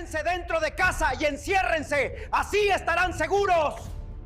Quédense dentro de casa y enciérrense. Así estarán seguros.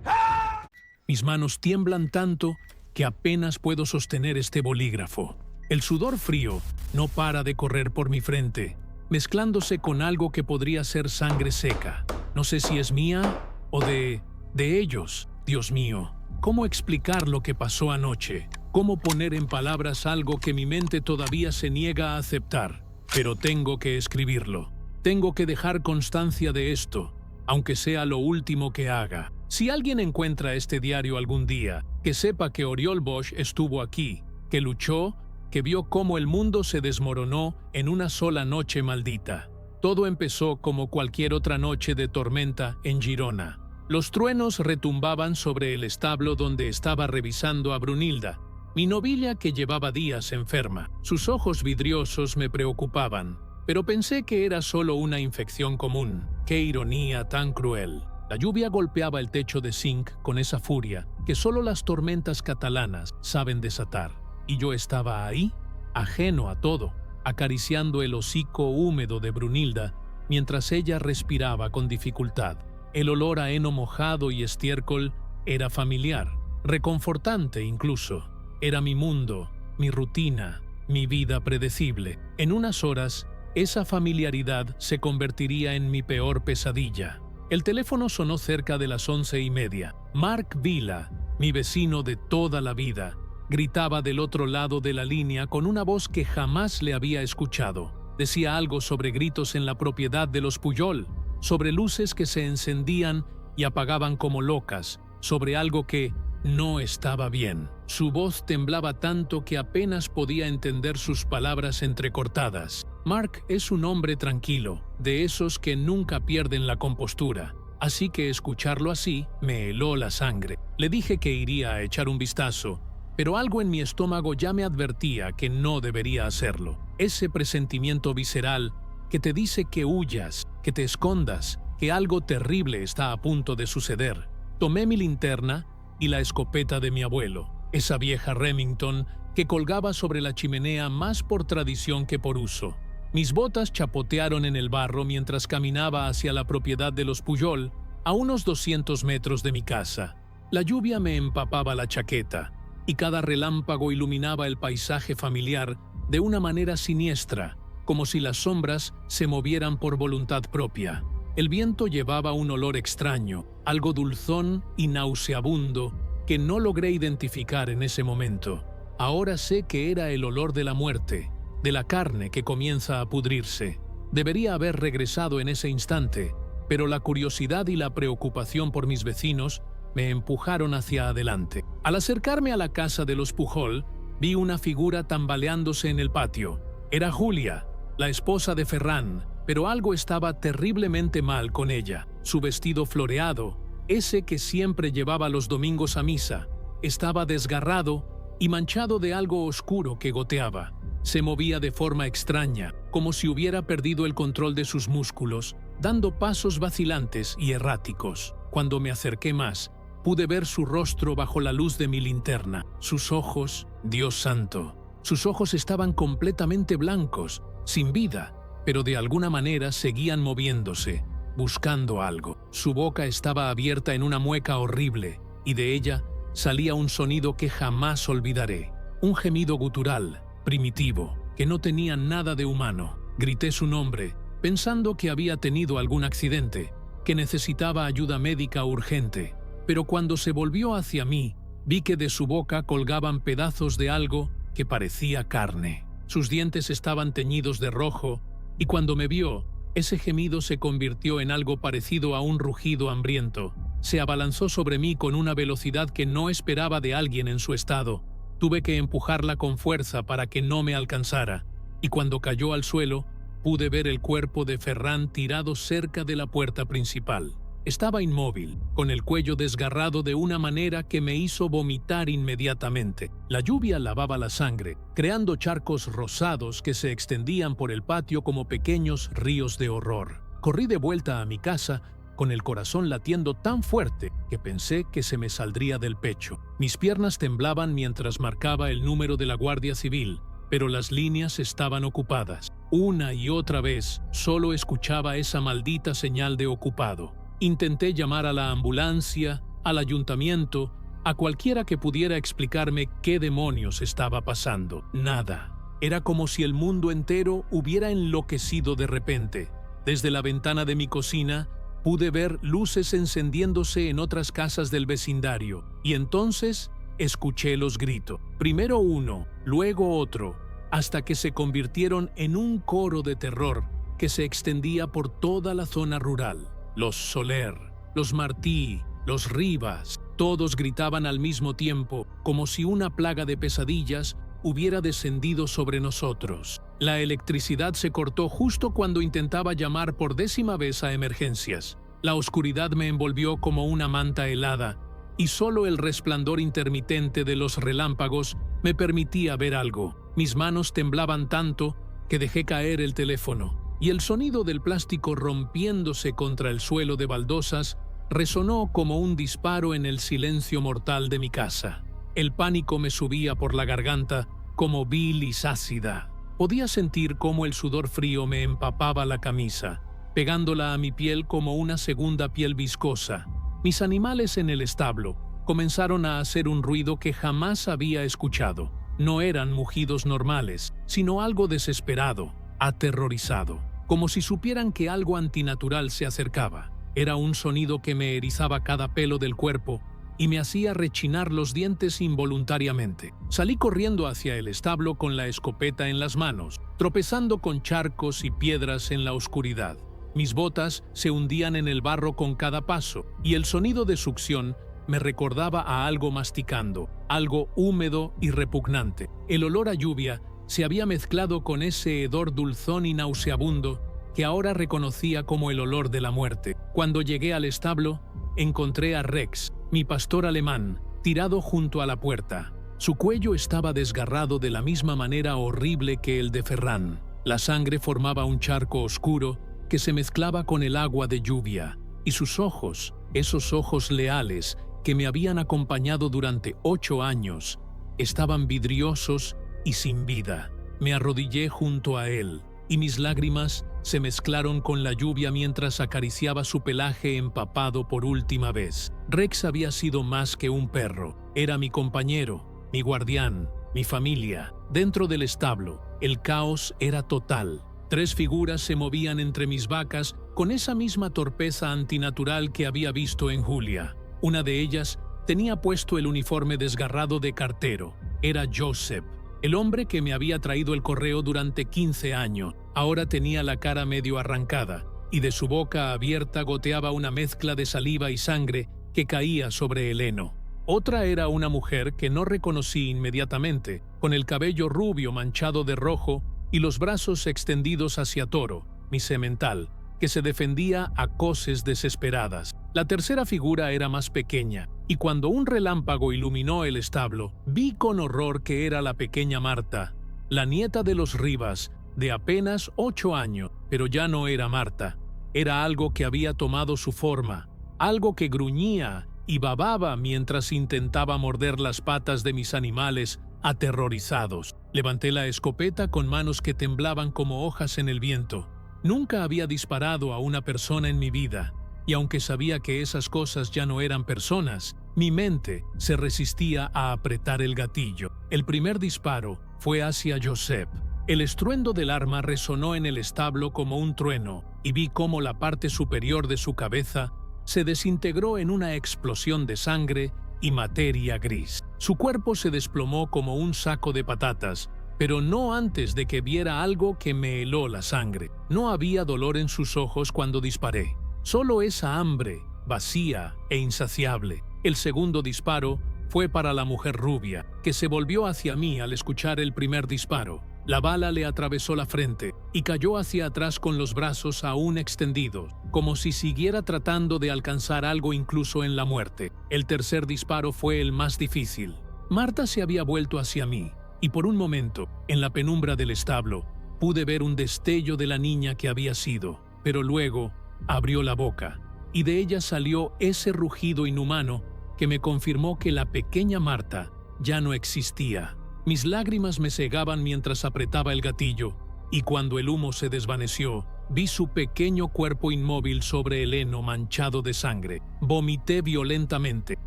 ¡Ah! Mis manos tiemblan tanto que apenas puedo sostener este bolígrafo. El sudor frío no para de correr por mi frente, mezclándose con algo que podría ser sangre seca. No sé si es mía o de ellos. Dios mío, ¿cómo explicar lo que pasó anoche? ¿Cómo poner en palabras algo que mi mente todavía se niega a aceptar? Pero tengo que escribirlo. Tengo que dejar constancia de esto, aunque sea lo último que haga. Si alguien encuentra este diario algún día, que sepa que Oriol Bosch estuvo aquí, que luchó, que vio cómo el mundo se desmoronó en una sola noche maldita. Todo empezó como cualquier otra noche de tormenta en Girona. Los truenos retumbaban sobre el establo donde estaba revisando a Brunilda, mi novilla que llevaba días enferma. Sus ojos vidriosos me preocupaban, pero pensé que era solo una infección común. ¡Qué ironía tan cruel! La lluvia golpeaba el techo de zinc con esa furia que solo las tormentas catalanas saben desatar. Y yo estaba ahí, ajeno a todo, acariciando el hocico húmedo de Brunilda mientras ella respiraba con dificultad. El olor a heno mojado y estiércol era familiar, reconfortante incluso. Era mi mundo, mi rutina, mi vida predecible. En unas horas, esa familiaridad se convertiría en mi peor pesadilla. El teléfono sonó cerca de las 11:30. Marc Vila, mi vecino de toda la vida, gritaba del otro lado de la línea con una voz que jamás le había escuchado. Decía algo sobre gritos en la propiedad de los Pujol, sobre luces que se encendían y apagaban como locas, sobre algo que no estaba bien. Su voz temblaba tanto que apenas podía entender sus palabras entrecortadas. Marc es un hombre tranquilo, de esos que nunca pierden la compostura, así que escucharlo así me heló la sangre. Le dije que iría a echar un vistazo, pero algo en mi estómago ya me advertía que no debería hacerlo. Ese presentimiento visceral que te dice que huyas, que te escondas, que algo terrible está a punto de suceder. Tomé mi linterna y la escopeta de mi abuelo, esa vieja Remington que colgaba sobre la chimenea más por tradición que por uso. Mis botas chapotearon en el barro mientras caminaba hacia la propiedad de los Pujol, a unos 200 metros de mi casa. La lluvia me empapaba la chaqueta, y cada relámpago iluminaba el paisaje familiar de una manera siniestra, como si las sombras se movieran por voluntad propia. El viento llevaba un olor extraño, algo dulzón y nauseabundo, que no logré identificar en ese momento. Ahora sé que era el olor de la muerte, de la carne que comienza a pudrirse. Debería haber regresado en ese instante, pero la curiosidad y la preocupación por mis vecinos me empujaron hacia adelante. Al acercarme a la casa de los Pujol, vi una figura tambaleándose en el patio. Era Julia, la esposa de Ferran, pero algo estaba terriblemente mal con ella. Su vestido floreado, ese que siempre llevaba los domingos a misa, estaba desgarrado y manchado de algo oscuro que goteaba. Se movía de forma extraña, como si hubiera perdido el control de sus músculos, dando pasos vacilantes y erráticos. Cuando me acerqué más, pude ver su rostro bajo la luz de mi linterna. Sus ojos, Dios santo, sus ojos estaban completamente blancos, sin vida, pero de alguna manera seguían moviéndose, buscando algo. Su boca estaba abierta en una mueca horrible, y de ella salía un sonido que jamás olvidaré. Un gemido gutural, primitivo, que no tenía nada de humano. Grité su nombre, pensando que había tenido algún accidente, que necesitaba ayuda médica urgente. Pero cuando se volvió hacia mí, vi que de su boca colgaban pedazos de algo que parecía carne. Sus dientes estaban teñidos de rojo, y cuando me vio, ese gemido se convirtió en algo parecido a un rugido hambriento. Se abalanzó sobre mí con una velocidad que no esperaba de alguien en su estado. Tuve que empujarla con fuerza para que no me alcanzara, y cuando cayó al suelo, pude ver el cuerpo de Ferran tirado cerca de la puerta principal. Estaba inmóvil, con el cuello desgarrado de una manera que me hizo vomitar inmediatamente. La lluvia lavaba la sangre, creando charcos rosados que se extendían por el patio como pequeños ríos de horror. Corrí de vuelta a mi casa, con el corazón latiendo tan fuerte que pensé que se me saldría del pecho. Mis piernas temblaban mientras marcaba el número de la Guardia Civil, pero las líneas estaban ocupadas. Una y otra vez solo escuchaba esa maldita señal de ocupado. Intenté llamar a la ambulancia, al ayuntamiento, a cualquiera que pudiera explicarme qué demonios estaba pasando. Nada. Era como si el mundo entero hubiera enloquecido de repente. Desde la ventana de mi cocina pude ver luces encendiéndose en otras casas del vecindario, y entonces escuché los gritos. Primero uno, luego otro, hasta que se convirtieron en un coro de terror que se extendía por toda la zona rural. Los Soler, los Martí, los Rivas, todos gritaban al mismo tiempo, como si una plaga de pesadillas hubiera descendido sobre nosotros. La electricidad se cortó justo cuando intentaba llamar por 10ª vez a emergencias. La oscuridad me envolvió como una manta helada, y solo el resplandor intermitente de los relámpagos me permitía ver algo. Mis manos temblaban tanto que dejé caer el teléfono, y el sonido del plástico rompiéndose contra el suelo de baldosas resonó como un disparo en el silencio mortal de mi casa. El pánico me subía por la garganta como bilis ácida. Podía sentir cómo el sudor frío me empapaba la camisa, pegándola a mi piel como una segunda piel viscosa. Mis animales en el establo comenzaron a hacer un ruido que jamás había escuchado. No eran mugidos normales, sino algo desesperado, aterrorizado, como si supieran que algo antinatural se acercaba. Era un sonido que me erizaba cada pelo del cuerpo y me hacía rechinar los dientes involuntariamente. Salí corriendo hacia el establo con la escopeta en las manos, tropezando con charcos y piedras en la oscuridad. Mis botas se hundían en el barro con cada paso, y el sonido de succión me recordaba a algo masticando, algo húmedo y repugnante. El olor a lluvia se había mezclado con ese hedor dulzón y nauseabundo que ahora reconocía como el olor de la muerte. Cuando llegué al establo, encontré a Rex, mi pastor alemán, tirado junto a la puerta. Su cuello estaba desgarrado de la misma manera horrible que el de Ferran. La sangre formaba un charco oscuro que se mezclaba con el agua de lluvia, y sus ojos, esos ojos leales que me habían acompañado durante 8 años, estaban vidriosos y sin vida. Me arrodillé junto a él, y mis lágrimas se mezclaron con la lluvia mientras acariciaba su pelaje empapado por última vez. Rex había sido más que un perro. Era mi compañero, mi guardián, mi familia. Dentro del establo, el caos era total. 3 figuras se movían entre mis vacas con esa misma torpeza antinatural que había visto en Julia. Una de ellas tenía puesto el uniforme desgarrado de cartero. Era Joseph, el hombre que me había traído el correo durante 15 años. Ahora tenía la cara medio arrancada, y de su boca abierta goteaba una mezcla de saliva y sangre que caía sobre el heno. Otra era una mujer que no reconocí inmediatamente, con el cabello rubio manchado de rojo y los brazos extendidos hacia Toro, mi semental, que se defendía a coces desesperadas. La tercera figura era más pequeña, y cuando un relámpago iluminó el establo, vi con horror que era la pequeña Marta, la nieta de los Rivas, de apenas 8 años, pero ya no era Marta. Era algo que había tomado su forma, algo que gruñía y bababa mientras intentaba morder las patas de mis animales aterrorizados. Levanté la escopeta con manos que temblaban como hojas en el viento. Nunca había disparado a una persona en mi vida, y aunque sabía que esas cosas ya no eran personas, mi mente se resistía a apretar el gatillo. El primer disparo fue hacia Joseph. El estruendo del arma resonó en el establo como un trueno, y vi cómo la parte superior de su cabeza se desintegró en una explosión de sangre y materia gris. Su cuerpo se desplomó como un saco de patatas, pero no antes de que viera algo que me heló la sangre. No había dolor en sus ojos cuando disparé, solo esa hambre, vacía e insaciable. El segundo disparo fue para la mujer rubia, que se volvió hacia mí al escuchar el primer disparo. La bala le atravesó la frente y cayó hacia atrás con los brazos aún extendidos, como si siguiera tratando de alcanzar algo incluso en la muerte. El tercer disparo fue el más difícil. Marta se había vuelto hacia mí, y por un momento, en la penumbra del establo, pude ver un destello de la niña que había sido, pero luego abrió la boca, y de ella salió ese rugido inhumano que me confirmó que la pequeña Marta ya no existía. Mis lágrimas me cegaban mientras apretaba el gatillo, y cuando el humo se desvaneció, vi su pequeño cuerpo inmóvil sobre el heno manchado de sangre. Vomité violentamente,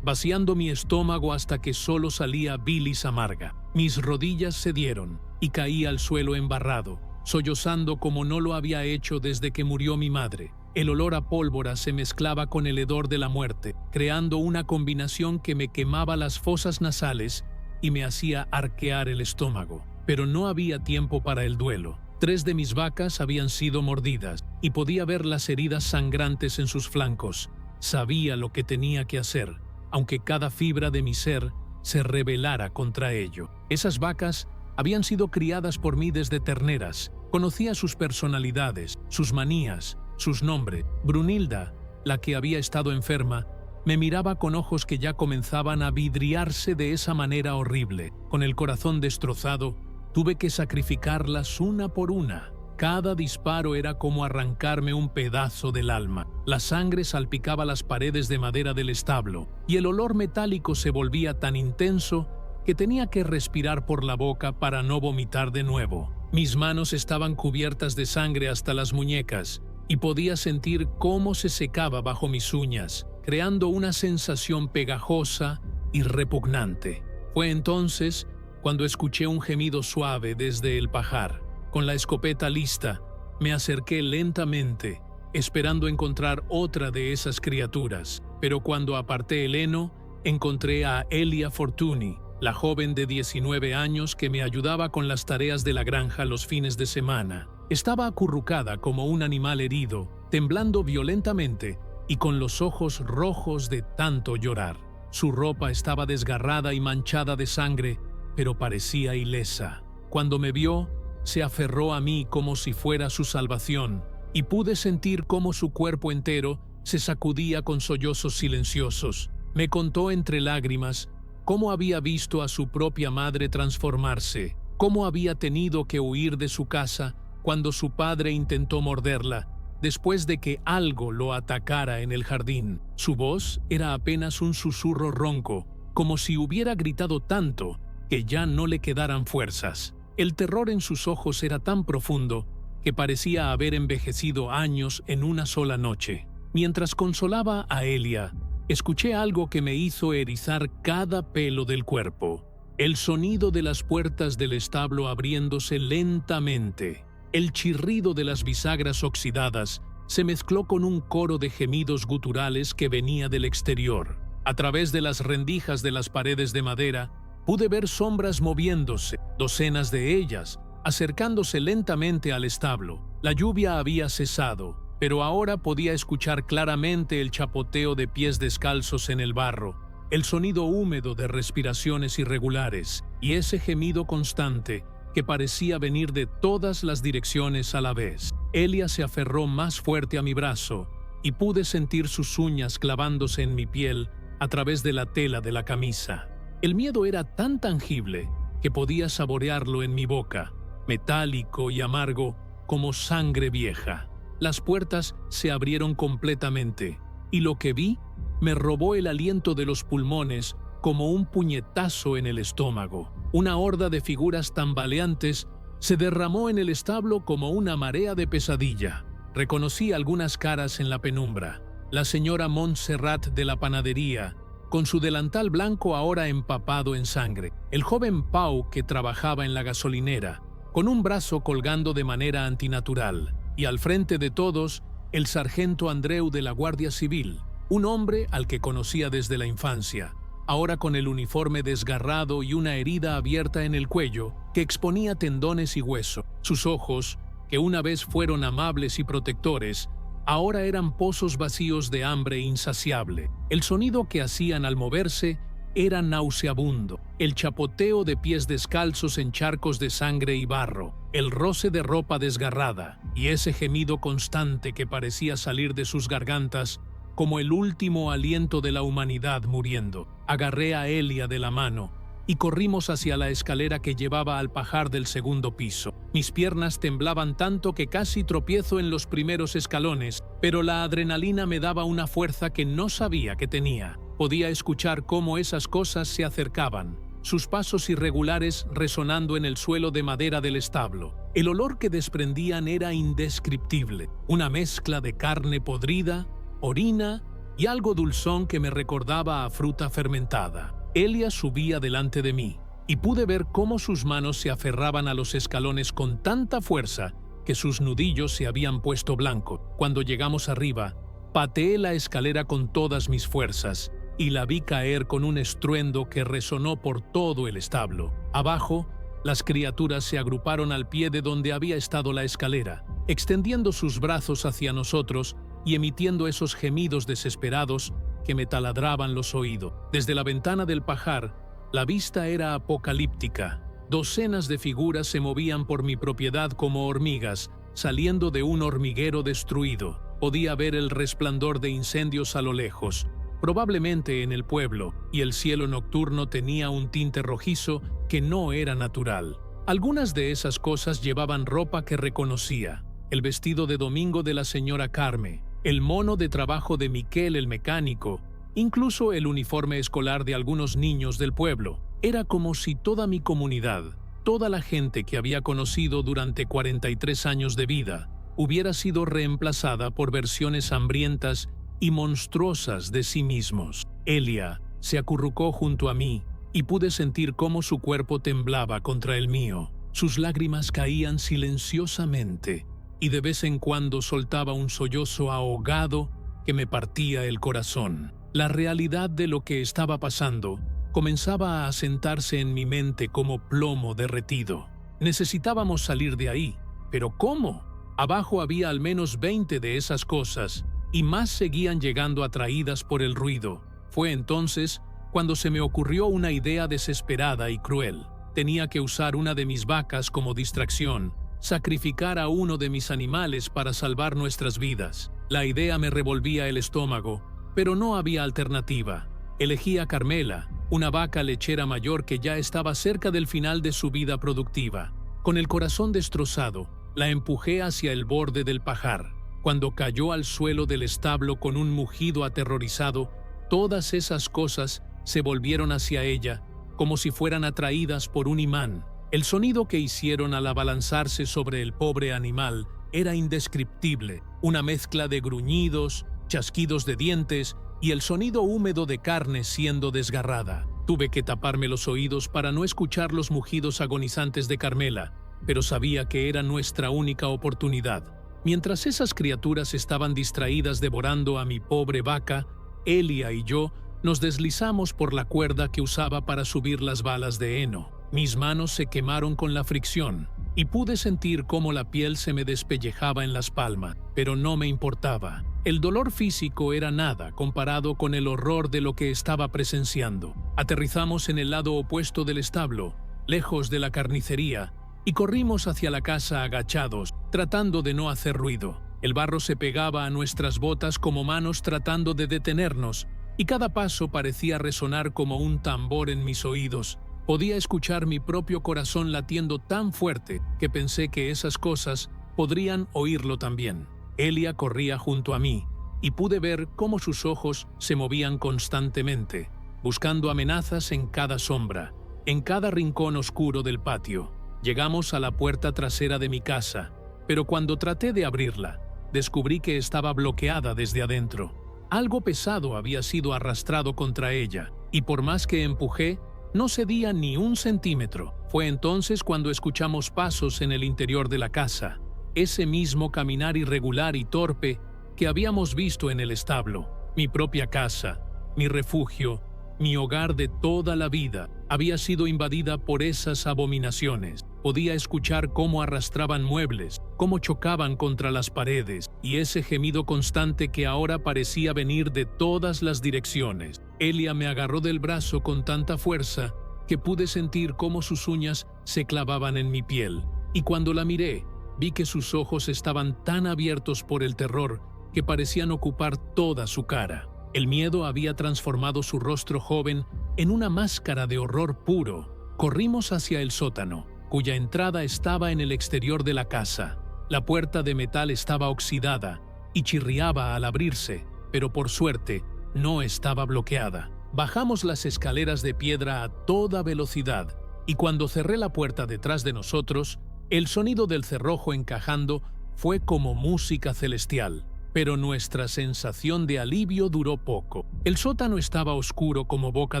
vaciando mi estómago hasta que solo salía bilis amarga. Mis rodillas cedieron y caí al suelo embarrado, sollozando como no lo había hecho desde que murió mi madre. El olor a pólvora se mezclaba con el hedor de la muerte, creando una combinación que me quemaba las fosas nasales y me hacía arquear el estómago. Pero no había tiempo para el duelo. 3 de mis vacas habían sido mordidas y podía ver las heridas sangrantes en sus flancos. Sabía lo que tenía que hacer, aunque cada fibra de mi ser se rebelara contra ello. Esas vacas habían sido criadas por mí desde terneras. Conocía sus personalidades, sus manías, sus nombres. Brunilda, la que había estado enferma, me miraba con ojos que ya comenzaban a vidriarse de esa manera horrible. Con el corazón destrozado, tuve que sacrificarlas una por una. Cada disparo era como arrancarme un pedazo del alma. La sangre salpicaba las paredes de madera del establo y el olor metálico se volvía tan intenso que tenía que respirar por la boca para no vomitar de nuevo. Mis manos estaban cubiertas de sangre hasta las muñecas y podía sentir cómo se secaba bajo mis uñas, creando una sensación pegajosa y repugnante. Fue entonces cuando escuché un gemido suave desde el pajar. Con la escopeta lista, me acerqué lentamente, esperando encontrar otra de esas criaturas. Pero cuando aparté el heno, encontré a Elia Fortuny, la joven de 19 años que me ayudaba con las tareas de la granja los fines de semana. Estaba acurrucada como un animal herido, temblando violentamente y con los ojos rojos de tanto llorar. Su ropa estaba desgarrada y manchada de sangre, pero parecía ilesa. Cuando me vio, se aferró a mí como si fuera su salvación, y pude sentir cómo su cuerpo entero se sacudía con sollozos silenciosos. Me contó entre lágrimas cómo había visto a su propia madre transformarse, cómo había tenido que huir de su casa cuando su padre intentó morderla, después de que algo lo atacara en el jardín. Su voz era apenas un susurro ronco, como si hubiera gritado tanto que ya no le quedaran fuerzas. El terror en sus ojos era tan profundo que parecía haber envejecido años en una sola noche. Mientras consolaba a Elia, escuché algo que me hizo erizar cada pelo del cuerpo. El sonido de las puertas del establo abriéndose lentamente. El chirrido de las bisagras oxidadas se mezcló con un coro de gemidos guturales que venía del exterior. A través de las rendijas de las paredes de madera, pude ver sombras moviéndose, docenas de ellas, acercándose lentamente al establo. La lluvia había cesado, pero ahora podía escuchar claramente el chapoteo de pies descalzos en el barro, el sonido húmedo de respiraciones irregulares y ese gemido constante que parecía venir de todas las direcciones a la vez. Elia se aferró más fuerte a mi brazo y pude sentir sus uñas clavándose en mi piel a través de la tela de la camisa. El miedo era tan tangible que podía saborearlo en mi boca, metálico y amargo como sangre vieja. Las puertas se abrieron completamente y lo que vi me robó el aliento de los pulmones como un puñetazo en el estómago. Una horda de figuras tambaleantes se derramó en el establo como una marea de pesadilla. Reconocí algunas caras en la penumbra. La señora Montserrat de la panadería, con su delantal blanco ahora empapado en sangre. El joven Pau que trabajaba en la gasolinera, con un brazo colgando de manera antinatural. Y al frente de todos, el sargento Andreu de la Guardia Civil, un hombre al que conocía desde la infancia, ahora con el uniforme desgarrado y una herida abierta en el cuello que exponía tendones y hueso. Sus ojos, que una vez fueron amables y protectores, ahora eran pozos vacíos de hambre insaciable. El sonido que hacían al moverse era nauseabundo. El chapoteo de pies descalzos en charcos de sangre y barro, el roce de ropa desgarrada y ese gemido constante que parecía salir de sus gargantas como el último aliento de la humanidad muriendo. Agarré a Elia de la mano y corrimos hacia la escalera que llevaba al pajar del segundo piso. Mis piernas temblaban tanto que casi tropiezo en los primeros escalones, pero la adrenalina me daba una fuerza que no sabía que tenía. Podía escuchar cómo esas cosas se acercaban, sus pasos irregulares resonando en el suelo de madera del establo. El olor que desprendían era indescriptible, una mezcla de carne podrida, orina y algo dulzón que me recordaba a fruta fermentada. Elia subía delante de mí, y pude ver cómo sus manos se aferraban a los escalones con tanta fuerza que sus nudillos se habían puesto blanco. Cuando llegamos arriba, pateé la escalera con todas mis fuerzas y la vi caer con un estruendo que resonó por todo el establo. Abajo, las criaturas se agruparon al pie de donde había estado la escalera, extendiendo sus brazos hacia nosotros y emitiendo esos gemidos desesperados que me taladraban los oídos. Desde la ventana del pajar, la vista era apocalíptica. Docenas de figuras se movían por mi propiedad como hormigas, saliendo de un hormiguero destruido. Podía ver el resplandor de incendios a lo lejos, probablemente en el pueblo, y el cielo nocturno tenía un tinte rojizo que no era natural. Algunas de esas cosas llevaban ropa que reconocía: el vestido de domingo de la señora Carme, el mono de trabajo de Miquel el mecánico, incluso el uniforme escolar de algunos niños del pueblo. Era como si toda mi comunidad, toda la gente que había conocido durante 43 años de vida, hubiera sido reemplazada por versiones hambrientas y monstruosas de sí mismos. Elia se acurrucó junto a mí y pude sentir cómo su cuerpo temblaba contra el mío. Sus lágrimas caían silenciosamente y de vez en cuando soltaba un sollozo ahogado que me partía el corazón. La realidad de lo que estaba pasando comenzaba a asentarse en mi mente como plomo derretido. Necesitábamos salir de ahí, pero ¿cómo? Abajo había al menos 20 de esas cosas, y más seguían llegando atraídas por el ruido. Fue entonces cuando se me ocurrió una idea desesperada y cruel. Tenía que usar una de mis vacas como distracción, sacrificar a uno de mis animales para salvar nuestras vidas. La idea me revolvía el estómago, pero no había alternativa. Elegí a Carmela, una vaca lechera mayor que ya estaba cerca del final de su vida productiva. Con el corazón destrozado, la empujé hacia el borde del pajar. Cuando cayó al suelo del establo con un mugido aterrorizado, todas esas cosas se volvieron hacia ella, como si fueran atraídas por un imán. El sonido que hicieron al abalanzarse sobre el pobre animal era indescriptible, una mezcla de gruñidos, chasquidos de dientes y el sonido húmedo de carne siendo desgarrada. Tuve que taparme los oídos para no escuchar los mugidos agonizantes de Carmela, pero sabía que era nuestra única oportunidad. Mientras esas criaturas estaban distraídas devorando a mi pobre vaca, Elia y yo nos deslizamos por la cuerda que usaba para subir las balas de heno. Mis manos se quemaron con la fricción y pude sentir cómo la piel se me despellejaba en las palmas, pero no me importaba. El dolor físico era nada comparado con el horror de lo que estaba presenciando. Aterrizamos en el lado opuesto del establo, lejos de la carnicería, y corrimos hacia la casa agachados, tratando de no hacer ruido. El barro se pegaba a nuestras botas como manos tratando de detenernos, y cada paso parecía resonar como un tambor en mis oídos. Podía escuchar mi propio corazón latiendo tan fuerte que pensé que esas cosas podrían oírlo también. Elia corría junto a mí, y pude ver cómo sus ojos se movían constantemente, buscando amenazas en cada sombra, en cada rincón oscuro del patio. Llegamos a la puerta trasera de mi casa, pero cuando traté de abrirla, descubrí que estaba bloqueada desde adentro. Algo pesado había sido arrastrado contra ella, y por más que empujé, no cedía ni un centímetro. Fue entonces cuando escuchamos pasos en el interior de la casa, ese mismo caminar irregular y torpe que habíamos visto en el establo. Mi propia casa, mi refugio, mi hogar de toda la vida, había sido invadida por esas abominaciones. Podía escuchar cómo arrastraban muebles, cómo chocaban contra las paredes, y ese gemido constante que ahora parecía venir de todas las direcciones. Elia me agarró del brazo con tanta fuerza que pude sentir cómo sus uñas se clavaban en mi piel. Y cuando la miré, vi que sus ojos estaban tan abiertos por el terror que parecían ocupar toda su cara. El miedo había transformado su rostro joven en una máscara de horror puro. Corrimos hacia el sótano, cuya entrada estaba en el exterior de la casa. La puerta de metal estaba oxidada y chirriaba al abrirse, pero por suerte no estaba bloqueada. Bajamos las escaleras de piedra a toda velocidad, y cuando cerré la puerta detrás de nosotros, el sonido del cerrojo encajando fue como música celestial. Pero nuestra sensación de alivio duró poco. El sótano estaba oscuro como boca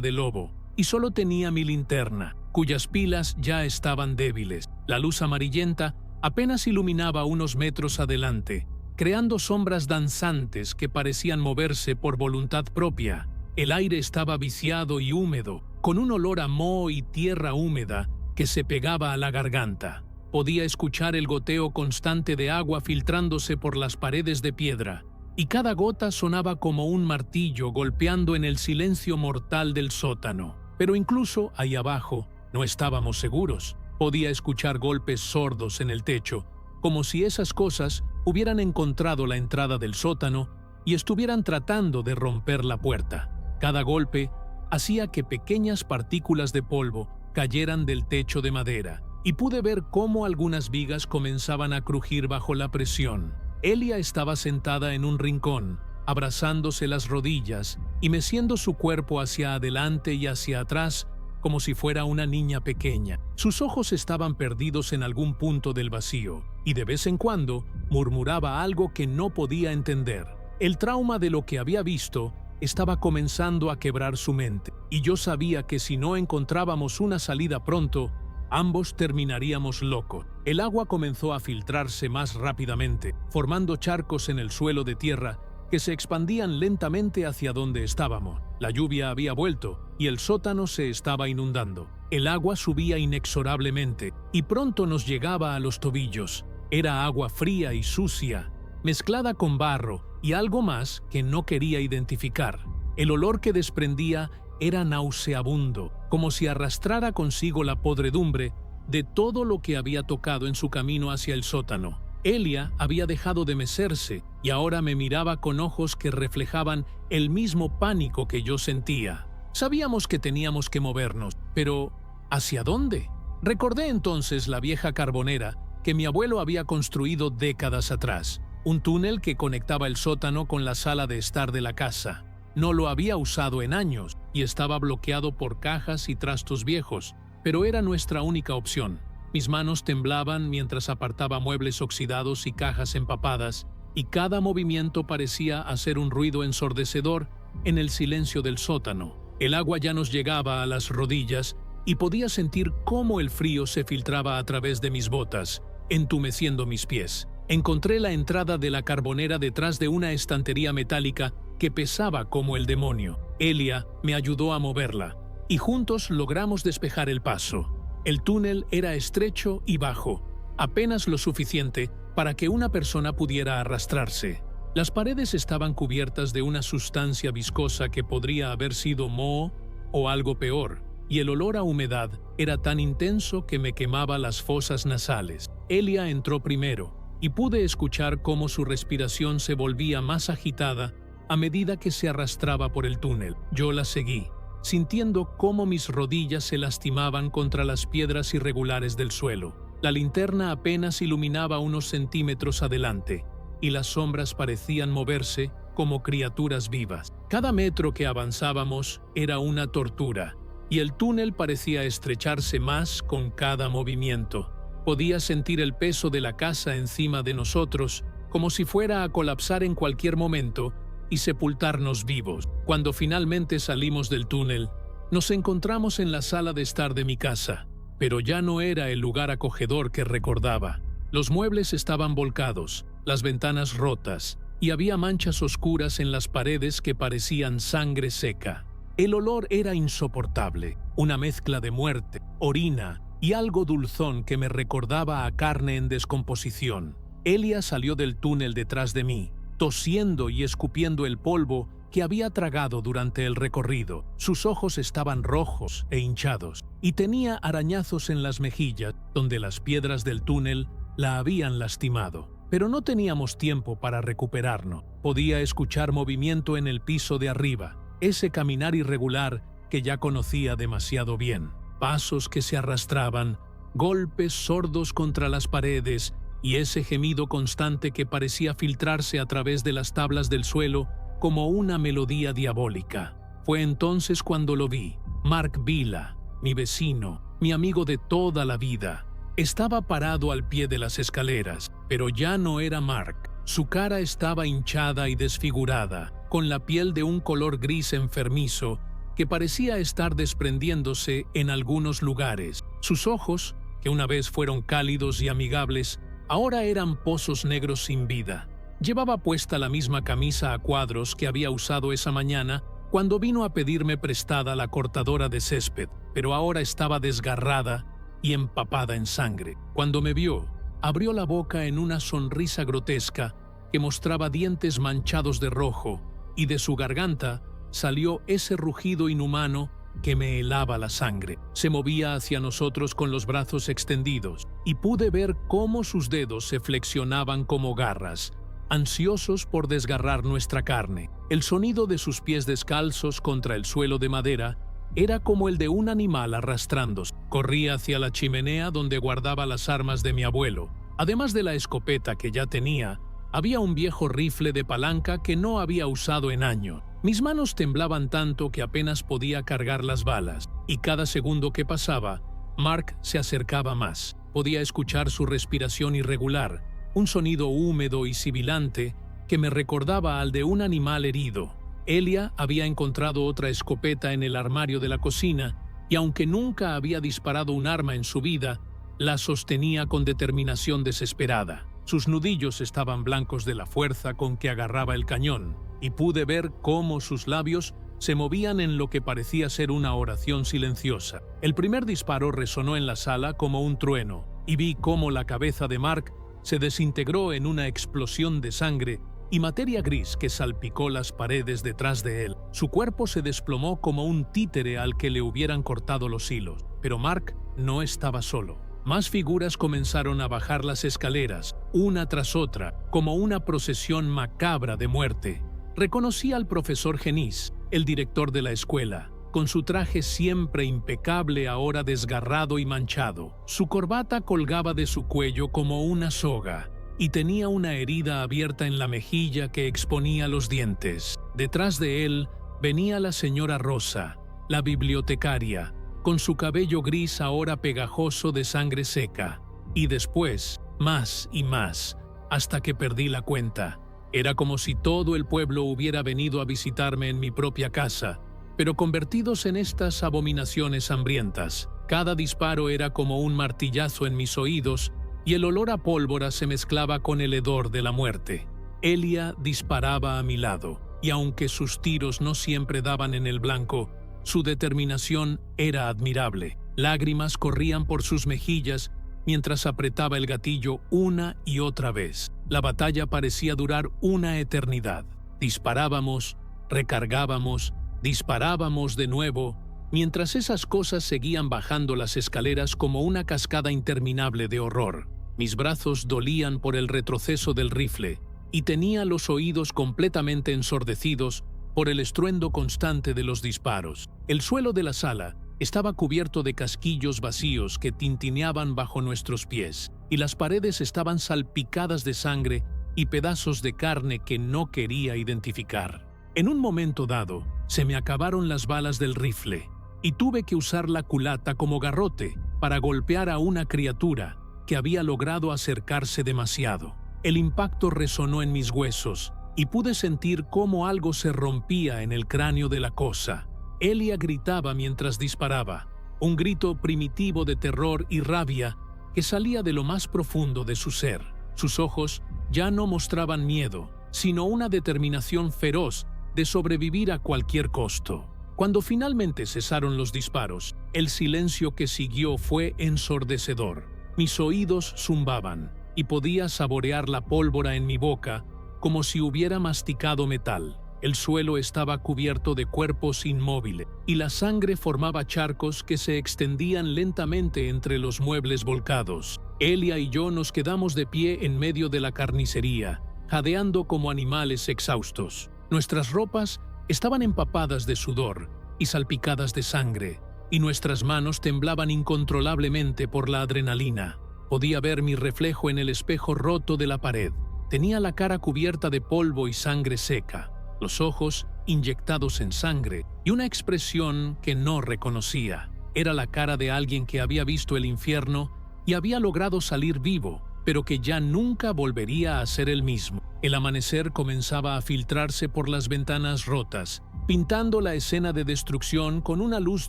de lobo, y solo tenía mi linterna, cuyas pilas ya estaban débiles. La luz amarillenta apenas iluminaba unos metros adelante, creando sombras danzantes que parecían moverse por voluntad propia. El aire estaba viciado y húmedo, con un olor a moho y tierra húmeda que se pegaba a la garganta. Podía escuchar el goteo constante de agua filtrándose por las paredes de piedra, y cada gota sonaba como un martillo golpeando en el silencio mortal del sótano. Pero incluso ahí abajo no estábamos seguros. Podía escuchar golpes sordos en el techo, como si esas cosas hubieran encontrado la entrada del sótano y estuvieran tratando de romper la puerta. Cada golpe hacía que pequeñas partículas de polvo cayeran del techo de madera, y pude ver cómo algunas vigas comenzaban a crujir bajo la presión. Elia estaba sentada en un rincón, abrazándose las rodillas y meciendo su cuerpo hacia adelante y hacia atrás como si fuera una niña pequeña. Sus ojos estaban perdidos en algún punto del vacío, y de vez en cuando murmuraba algo que no podía entender. El trauma de lo que había visto estaba comenzando a quebrar su mente, y yo sabía que si no encontrábamos una salida pronto, ambos terminaríamos locos. El agua comenzó a filtrarse más rápidamente, formando charcos en el suelo de tierra que se expandían lentamente hacia donde estábamos. La lluvia había vuelto y el sótano se estaba inundando. El agua subía inexorablemente y pronto nos llegaba a los tobillos. Era agua fría y sucia, mezclada con barro y algo más que no quería identificar. El olor que desprendía era nauseabundo, como si arrastrara consigo la podredumbre de todo lo que había tocado en su camino hacia el sótano. Elia había dejado de mecerse y ahora me miraba con ojos que reflejaban el mismo pánico que yo sentía. Sabíamos que teníamos que movernos, pero ¿hacia dónde? Recordé entonces la vieja carbonera que mi abuelo había construido décadas atrás, un túnel que conectaba el sótano con la sala de estar de la casa. No lo había usado en años y estaba bloqueado por cajas y trastos viejos, pero era nuestra única opción. Mis manos temblaban mientras apartaba muebles oxidados y cajas empapadas, y cada movimiento parecía hacer un ruido ensordecedor en el silencio del sótano. El agua ya nos llegaba a las rodillas y podía sentir cómo el frío se filtraba a través de mis botas, entumeciendo mis pies. Encontré la entrada de la carbonera detrás de una estantería metálica que pesaba como el demonio. Elia me ayudó a moverla, y juntos logramos despejar el paso. El túnel era estrecho y bajo, apenas lo suficiente para que una persona pudiera arrastrarse. Las paredes estaban cubiertas de una sustancia viscosa que podría haber sido moho o algo peor, y el olor a humedad era tan intenso que me quemaba las fosas nasales. Elia entró primero, y pude escuchar cómo su respiración se volvía más agitada a medida que se arrastraba por el túnel. Yo la seguí, sintiendo cómo mis rodillas se lastimaban contra las piedras irregulares del suelo. La linterna apenas iluminaba unos centímetros adelante, y las sombras parecían moverse como criaturas vivas. Cada metro que avanzábamos era una tortura, y el túnel parecía estrecharse más con cada movimiento. Podía sentir el peso de la casa encima de nosotros, como si fuera a colapsar en cualquier momento y sepultarnos vivos. Cuando finalmente salimos del túnel, nos encontramos en la sala de estar de mi casa, pero ya no era el lugar acogedor que recordaba. Los muebles estaban volcados, las ventanas rotas, y había manchas oscuras en las paredes que parecían sangre seca. El olor era insoportable, una mezcla de muerte, orina y algo dulzón que me recordaba a carne en descomposición. Elia salió del túnel detrás de mí, tosiendo y escupiendo el polvo que había tragado durante el recorrido. Sus ojos estaban rojos e hinchados, y tenía arañazos en las mejillas donde las piedras del túnel la habían lastimado. Pero no teníamos tiempo para recuperarnos. Podía escuchar movimiento en el piso de arriba, ese caminar irregular que ya conocía demasiado bien. Pasos que se arrastraban, golpes sordos contra las paredes y ese gemido constante que parecía filtrarse a través de las tablas del suelo como una melodía diabólica. Fue entonces cuando lo vi. Mark Vila, mi vecino, mi amigo de toda la vida. Estaba parado al pie de las escaleras, pero ya no era Mark. Su cara estaba hinchada y desfigurada, con la piel de un color gris enfermizo que parecía estar desprendiéndose en algunos lugares. Sus ojos, que una vez fueron cálidos y amigables, ahora eran pozos negros sin vida. Llevaba puesta la misma camisa a cuadros que había usado esa mañana cuando vino a pedirme prestada la cortadora de césped, pero ahora estaba desgarrada y empapada en sangre. Cuando me vio, abrió la boca en una sonrisa grotesca que mostraba dientes manchados de rojo, y de su garganta salió ese rugido inhumano que me helaba la sangre. Se movía hacia nosotros con los brazos extendidos, y pude ver cómo sus dedos se flexionaban como garras, ansiosos por desgarrar nuestra carne. El sonido de sus pies descalzos contra el suelo de madera era como el de un animal arrastrándose. Corrí hacia la chimenea donde guardaba las armas de mi abuelo. Además de la escopeta que ya tenía, había un viejo rifle de palanca que no había usado en años. Mis manos temblaban tanto que apenas podía cargar las balas, y cada segundo que pasaba, Mark se acercaba más. Podía escuchar su respiración irregular, un sonido húmedo y sibilante que me recordaba al de un animal herido. Elia había encontrado otra escopeta en el armario de la cocina, y aunque nunca había disparado un arma en su vida, la sostenía con determinación desesperada. Sus nudillos estaban blancos de la fuerza con que agarraba el cañón, y pude ver cómo sus labios se movían en lo que parecía ser una oración silenciosa. El primer disparo resonó en la sala como un trueno, y vi cómo la cabeza de Mark se desintegró en una explosión de sangre y materia gris que salpicó las paredes detrás de él. Su cuerpo se desplomó como un títere al que le hubieran cortado los hilos. Pero Mark no estaba solo. Más figuras comenzaron a bajar las escaleras, una tras otra, como una procesión macabra de muerte. Reconocí al profesor Genís, el director de la escuela, con su traje siempre impecable, ahora desgarrado y manchado. Su corbata colgaba de su cuello como una soga, y tenía una herida abierta en la mejilla que exponía los dientes. Detrás de él venía la señora Rosa, la bibliotecaria, con su cabello gris ahora pegajoso de sangre seca. Y después, más y más, hasta que perdí la cuenta. Era como si todo el pueblo hubiera venido a visitarme en mi propia casa, pero convertidos en estas abominaciones hambrientas. Cada disparo era como un martillazo en mis oídos, y el olor a pólvora se mezclaba con el hedor de la muerte. Elia disparaba a mi lado, y aunque sus tiros no siempre daban en el blanco, su determinación era admirable. Lágrimas corrían por sus mejillas mientras apretaba el gatillo una y otra vez. La batalla parecía durar una eternidad. Disparábamos, recargábamos, disparábamos de nuevo, mientras esas cosas seguían bajando las escaleras como una cascada interminable de horror. Mis brazos dolían por el retroceso del rifle, y tenía los oídos completamente ensordecidos por el estruendo constante de los disparos. El suelo de la sala estaba cubierto de casquillos vacíos que tintineaban bajo nuestros pies, y las paredes estaban salpicadas de sangre y pedazos de carne que no quería identificar. En un momento dado, se me acabaron las balas del rifle, y tuve que usar la culata como garrote para golpear a una criatura que había logrado acercarse demasiado. El impacto resonó en mis huesos, y pude sentir cómo algo se rompía en el cráneo de la cosa. Elia gritaba mientras disparaba, un grito primitivo de terror y rabia que salía de lo más profundo de su ser. Sus ojos ya no mostraban miedo, sino una determinación feroz de sobrevivir a cualquier costo. Cuando finalmente cesaron los disparos, el silencio que siguió fue ensordecedor. Mis oídos zumbaban, y podía saborear la pólvora en mi boca como si hubiera masticado metal. El suelo estaba cubierto de cuerpos inmóviles, y la sangre formaba charcos que se extendían lentamente entre los muebles volcados. Elia y yo nos quedamos de pie en medio de la carnicería, jadeando como animales exhaustos. Nuestras ropas estaban empapadas de sudor y salpicadas de sangre, y nuestras manos temblaban incontrolablemente por la adrenalina. Podía ver mi reflejo en el espejo roto de la pared. Tenía la cara cubierta de polvo y sangre seca. Los ojos inyectados en sangre, y una expresión que no reconocía. Era la cara de alguien que había visto el infierno y había logrado salir vivo, pero que ya nunca volvería a ser el mismo. El amanecer comenzaba a filtrarse por las ventanas rotas, pintando la escena de destrucción con una luz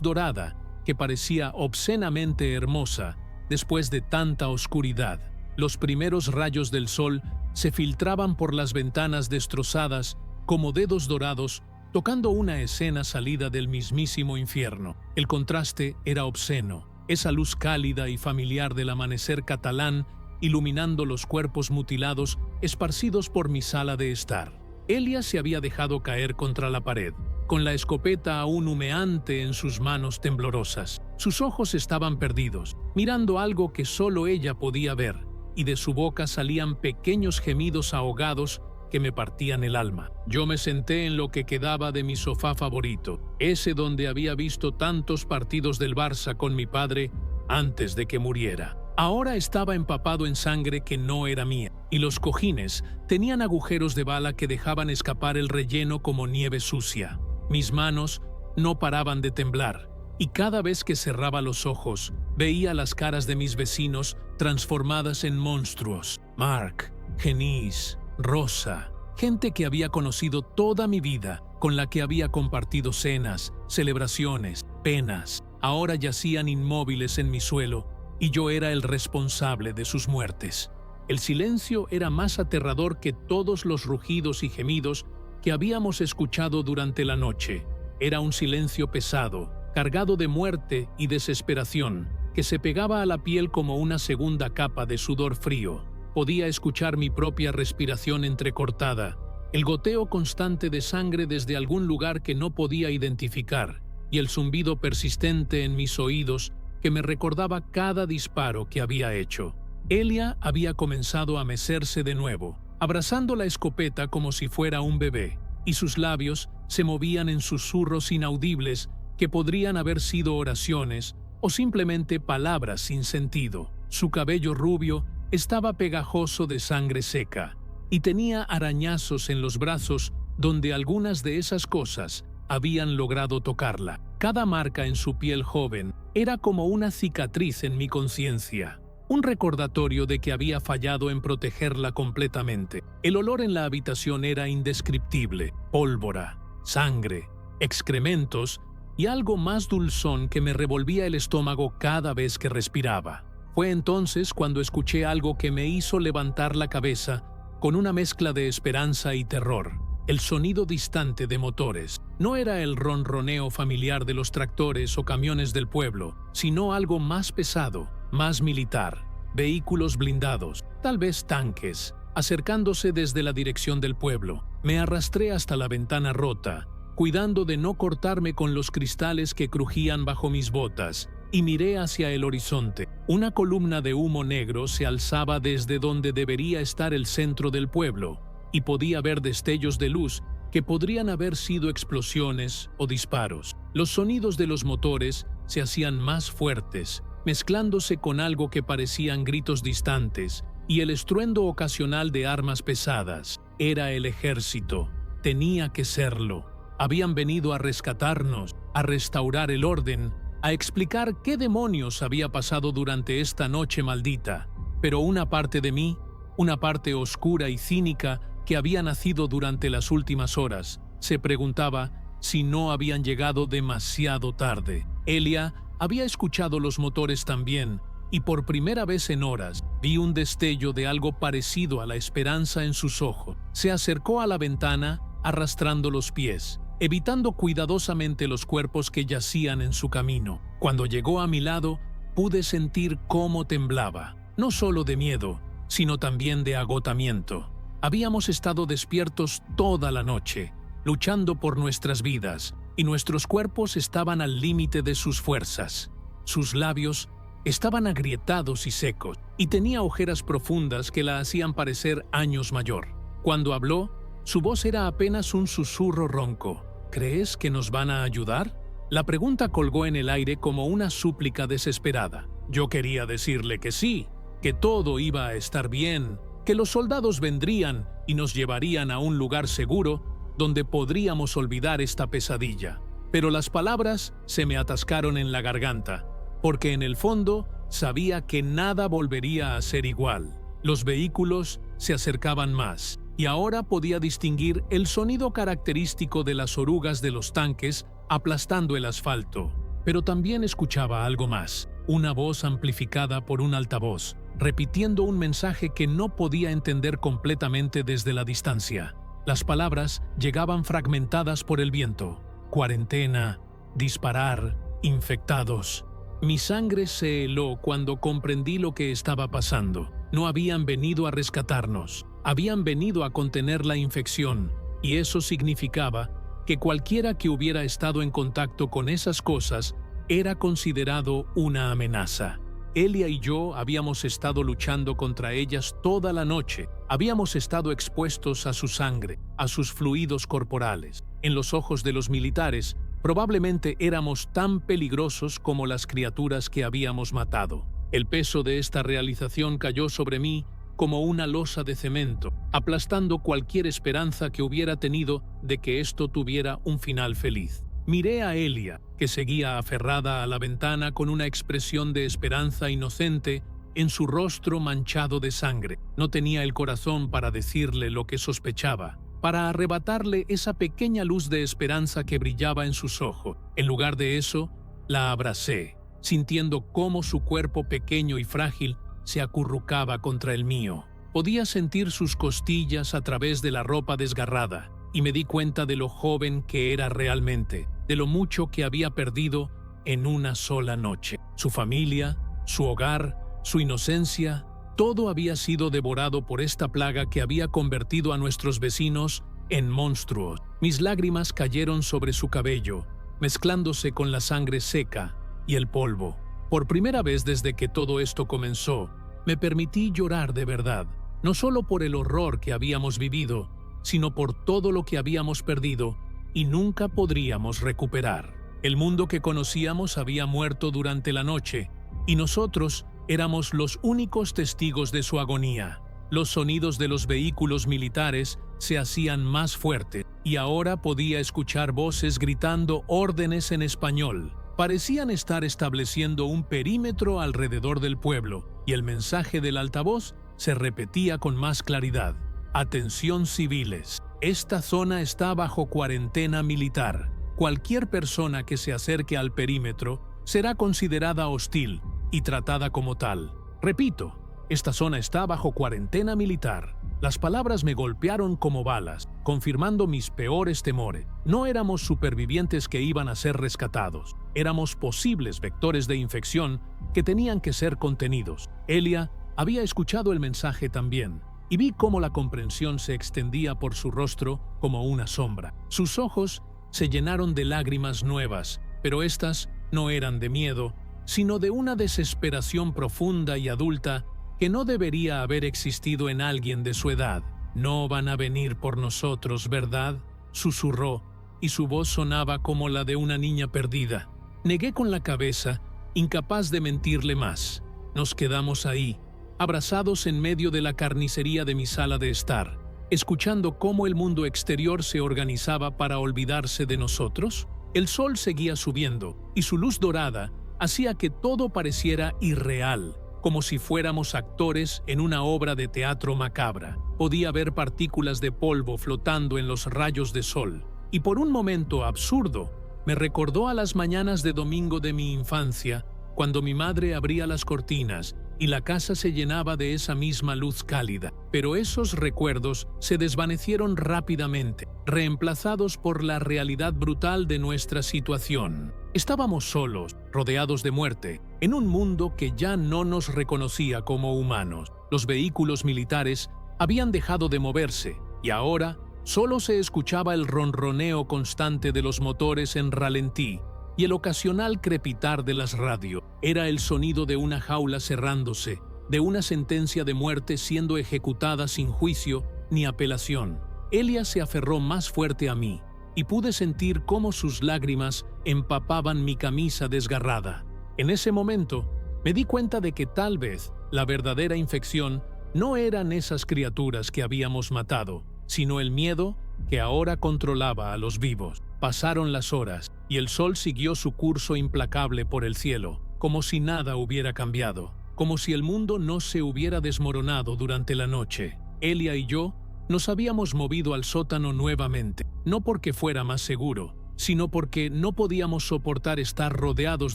dorada que parecía obscenamente hermosa después de tanta oscuridad. Los primeros rayos del sol se filtraban por las ventanas destrozadas como dedos dorados, tocando una escena salida del mismísimo infierno. El contraste era obsceno, esa luz cálida y familiar del amanecer catalán iluminando los cuerpos mutilados esparcidos por mi sala de estar. Elia se había dejado caer contra la pared, con la escopeta aún humeante en sus manos temblorosas. Sus ojos estaban perdidos, mirando algo que solo ella podía ver, y de su boca salían pequeños gemidos ahogados que me partían el alma. Yo me senté en lo que quedaba de mi sofá favorito, ese donde había visto tantos partidos del Barça con mi padre antes de que muriera. Ahora estaba empapado en sangre que no era mía, y los cojines tenían agujeros de bala que dejaban escapar el relleno como nieve sucia. Mis manos no paraban de temblar, y cada vez que cerraba los ojos, veía las caras de mis vecinos transformadas en monstruos. Mark, Genís, Rosa, gente que había conocido toda mi vida, con la que había compartido cenas, celebraciones, penas, ahora yacían inmóviles en mi suelo, y yo era el responsable de sus muertes. El silencio era más aterrador que todos los rugidos y gemidos que habíamos escuchado durante la noche. Era un silencio pesado, cargado de muerte y desesperación, que se pegaba a la piel como una segunda capa de sudor frío. Podía escuchar mi propia respiración entrecortada, el goteo constante de sangre desde algún lugar que no podía identificar, y el zumbido persistente en mis oídos que me recordaba cada disparo que había hecho. Elia había comenzado a mecerse de nuevo, abrazando la escopeta como si fuera un bebé, y sus labios se movían en susurros inaudibles que podrían haber sido oraciones o simplemente palabras sin sentido. Su cabello rubio estaba pegajoso de sangre seca, y tenía arañazos en los brazos donde algunas de esas cosas habían logrado tocarla. Cada marca en su piel joven era como una cicatriz en mi conciencia, un recordatorio de que había fallado en protegerla completamente. El olor en la habitación era indescriptible: pólvora, sangre, excrementos y algo más dulzón que me revolvía el estómago cada vez que respiraba. Fue entonces cuando escuché algo que me hizo levantar la cabeza con una mezcla de esperanza y terror. El sonido distante de motores. No era el ronroneo familiar de los tractores o camiones del pueblo, sino algo más pesado, más militar. Vehículos blindados, tal vez tanques, acercándose desde la dirección del pueblo. Me arrastré hasta la ventana rota, cuidando de no cortarme con los cristales que crujían bajo mis botas, y miré hacia el horizonte. Una columna de humo negro se alzaba desde donde debería estar el centro del pueblo, y podía ver destellos de luz que podrían haber sido explosiones o disparos. Los sonidos de los motores se hacían más fuertes, mezclándose con algo que parecían gritos distantes, y el estruendo ocasional de armas pesadas. Era el ejército. Tenía que serlo. Habían venido a rescatarnos, a restaurar el orden, a explicar qué demonios había pasado durante esta noche maldita. Pero una parte de mí, una parte oscura y cínica que había nacido durante las últimas horas, se preguntaba si no habían llegado demasiado tarde. Elia había escuchado los motores también, y por primera vez en horas vi un destello de algo parecido a la esperanza en sus ojos. Se acercó a la ventana arrastrando los pies, evitando cuidadosamente los cuerpos que yacían en su camino. Cuando llegó a mi lado, pude sentir cómo temblaba, no solo de miedo, sino también de agotamiento. Habíamos estado despiertos toda la noche, luchando por nuestras vidas, y nuestros cuerpos estaban al límite de sus fuerzas. Sus labios estaban agrietados y secos, y tenía ojeras profundas que la hacían parecer años mayor. Cuando habló, su voz era apenas un susurro ronco. ¿Crees que nos van a ayudar? La pregunta colgó en el aire como una súplica desesperada. Yo quería decirle que sí, que todo iba a estar bien, que los soldados vendrían y nos llevarían a un lugar seguro, donde podríamos olvidar esta pesadilla. Pero las palabras se me atascaron en la garganta, porque en el fondo sabía que nada volvería a ser igual. Los vehículos se acercaban más, y ahora podía distinguir el sonido característico de las orugas de los tanques aplastando el asfalto. Pero también escuchaba algo más, una voz amplificada por un altavoz, repitiendo un mensaje que no podía entender completamente desde la distancia. Las palabras llegaban fragmentadas por el viento. Cuarentena, disparar, infectados. Mi sangre se heló cuando comprendí lo que estaba pasando. No habían venido a rescatarnos, habían venido a contener la infección, y eso significaba que cualquiera que hubiera estado en contacto con esas cosas era considerado una amenaza. Elia y yo habíamos estado luchando contra ellas toda la noche. Habíamos estado expuestos a su sangre, a sus fluidos corporales. En los ojos de los militares, probablemente éramos tan peligrosos como las criaturas que habíamos matado. El peso de esta realización cayó sobre mí como una losa de cemento, aplastando cualquier esperanza que hubiera tenido de que esto tuviera un final feliz. Miré a Elia, que seguía aferrada a la ventana con una expresión de esperanza inocente en su rostro manchado de sangre. No tenía el corazón para decirle lo que sospechaba, para arrebatarle esa pequeña luz de esperanza que brillaba en sus ojos. En lugar de eso, la abracé, sintiendo cómo su cuerpo pequeño y frágil se acurrucaba contra el mío. Podía sentir sus costillas a través de la ropa desgarrada, y me di cuenta de lo joven que era realmente, de lo mucho que había perdido en una sola noche. Su familia, su hogar, su inocencia, todo había sido devorado por esta plaga que había convertido a nuestros vecinos en monstruos. Mis lágrimas cayeron sobre su cabello, mezclándose con la sangre seca y el polvo. Por primera vez desde que todo esto comenzó, me permití llorar de verdad, no solo por el horror que habíamos vivido, sino por todo lo que habíamos perdido y nunca podríamos recuperar. El mundo que conocíamos había muerto durante la noche, y nosotros éramos los únicos testigos de su agonía. Los sonidos de los vehículos militares se hacían más fuertes, y ahora podía escuchar voces gritando órdenes en español. Parecían estar estableciendo un perímetro alrededor del pueblo, y el mensaje del altavoz se repetía con más claridad. Atención civiles, esta zona está bajo cuarentena militar. Cualquier persona que se acerque al perímetro será considerada hostil y tratada como tal. Repito, esta zona está bajo cuarentena militar. Las palabras me golpearon como balas, confirmando mis peores temores. No éramos supervivientes que iban a ser rescatados. Éramos posibles vectores de infección que tenían que ser contenidos. Elia había escuchado el mensaje también, y vi cómo la comprensión se extendía por su rostro como una sombra. Sus ojos se llenaron de lágrimas nuevas, pero estas no eran de miedo, sino de una desesperación profunda y adulta que no debería haber existido en alguien de su edad. «No van a venir por nosotros, ¿verdad?», susurró, y su voz sonaba como la de una niña perdida. Negué con la cabeza, incapaz de mentirle más. Nos quedamos ahí, abrazados en medio de la carnicería de mi sala de estar, escuchando cómo el mundo exterior se organizaba para olvidarse de nosotros. El sol seguía subiendo, y su luz dorada hacía que todo pareciera irreal, como si fuéramos actores en una obra de teatro macabra. Podía ver partículas de polvo flotando en los rayos de sol, y por un momento absurdo, me recordó a las mañanas de domingo de mi infancia, cuando mi madre abría las cortinas y la casa se llenaba de esa misma luz cálida. Pero esos recuerdos se desvanecieron rápidamente, reemplazados por la realidad brutal de nuestra situación. Estábamos solos, rodeados de muerte, en un mundo que ya no nos reconocía como humanos. Los vehículos militares habían dejado de moverse, y ahora solo se escuchaba el ronroneo constante de los motores en ralentí y el ocasional crepitar de las radios. Era el sonido de una jaula cerrándose, de una sentencia de muerte siendo ejecutada sin juicio ni apelación. Elia se aferró más fuerte a mí, y pude sentir cómo sus lágrimas empapaban mi camisa desgarrada. En ese momento, me di cuenta de que tal vez la verdadera infección no eran esas criaturas que habíamos matado, sino el miedo que ahora controlaba a los vivos. Pasaron las horas, y el sol siguió su curso implacable por el cielo, como si nada hubiera cambiado, como si el mundo no se hubiera desmoronado durante la noche. Elia y yo nos habíamos movido al sótano nuevamente, no porque fuera más seguro, sino porque no podíamos soportar estar rodeados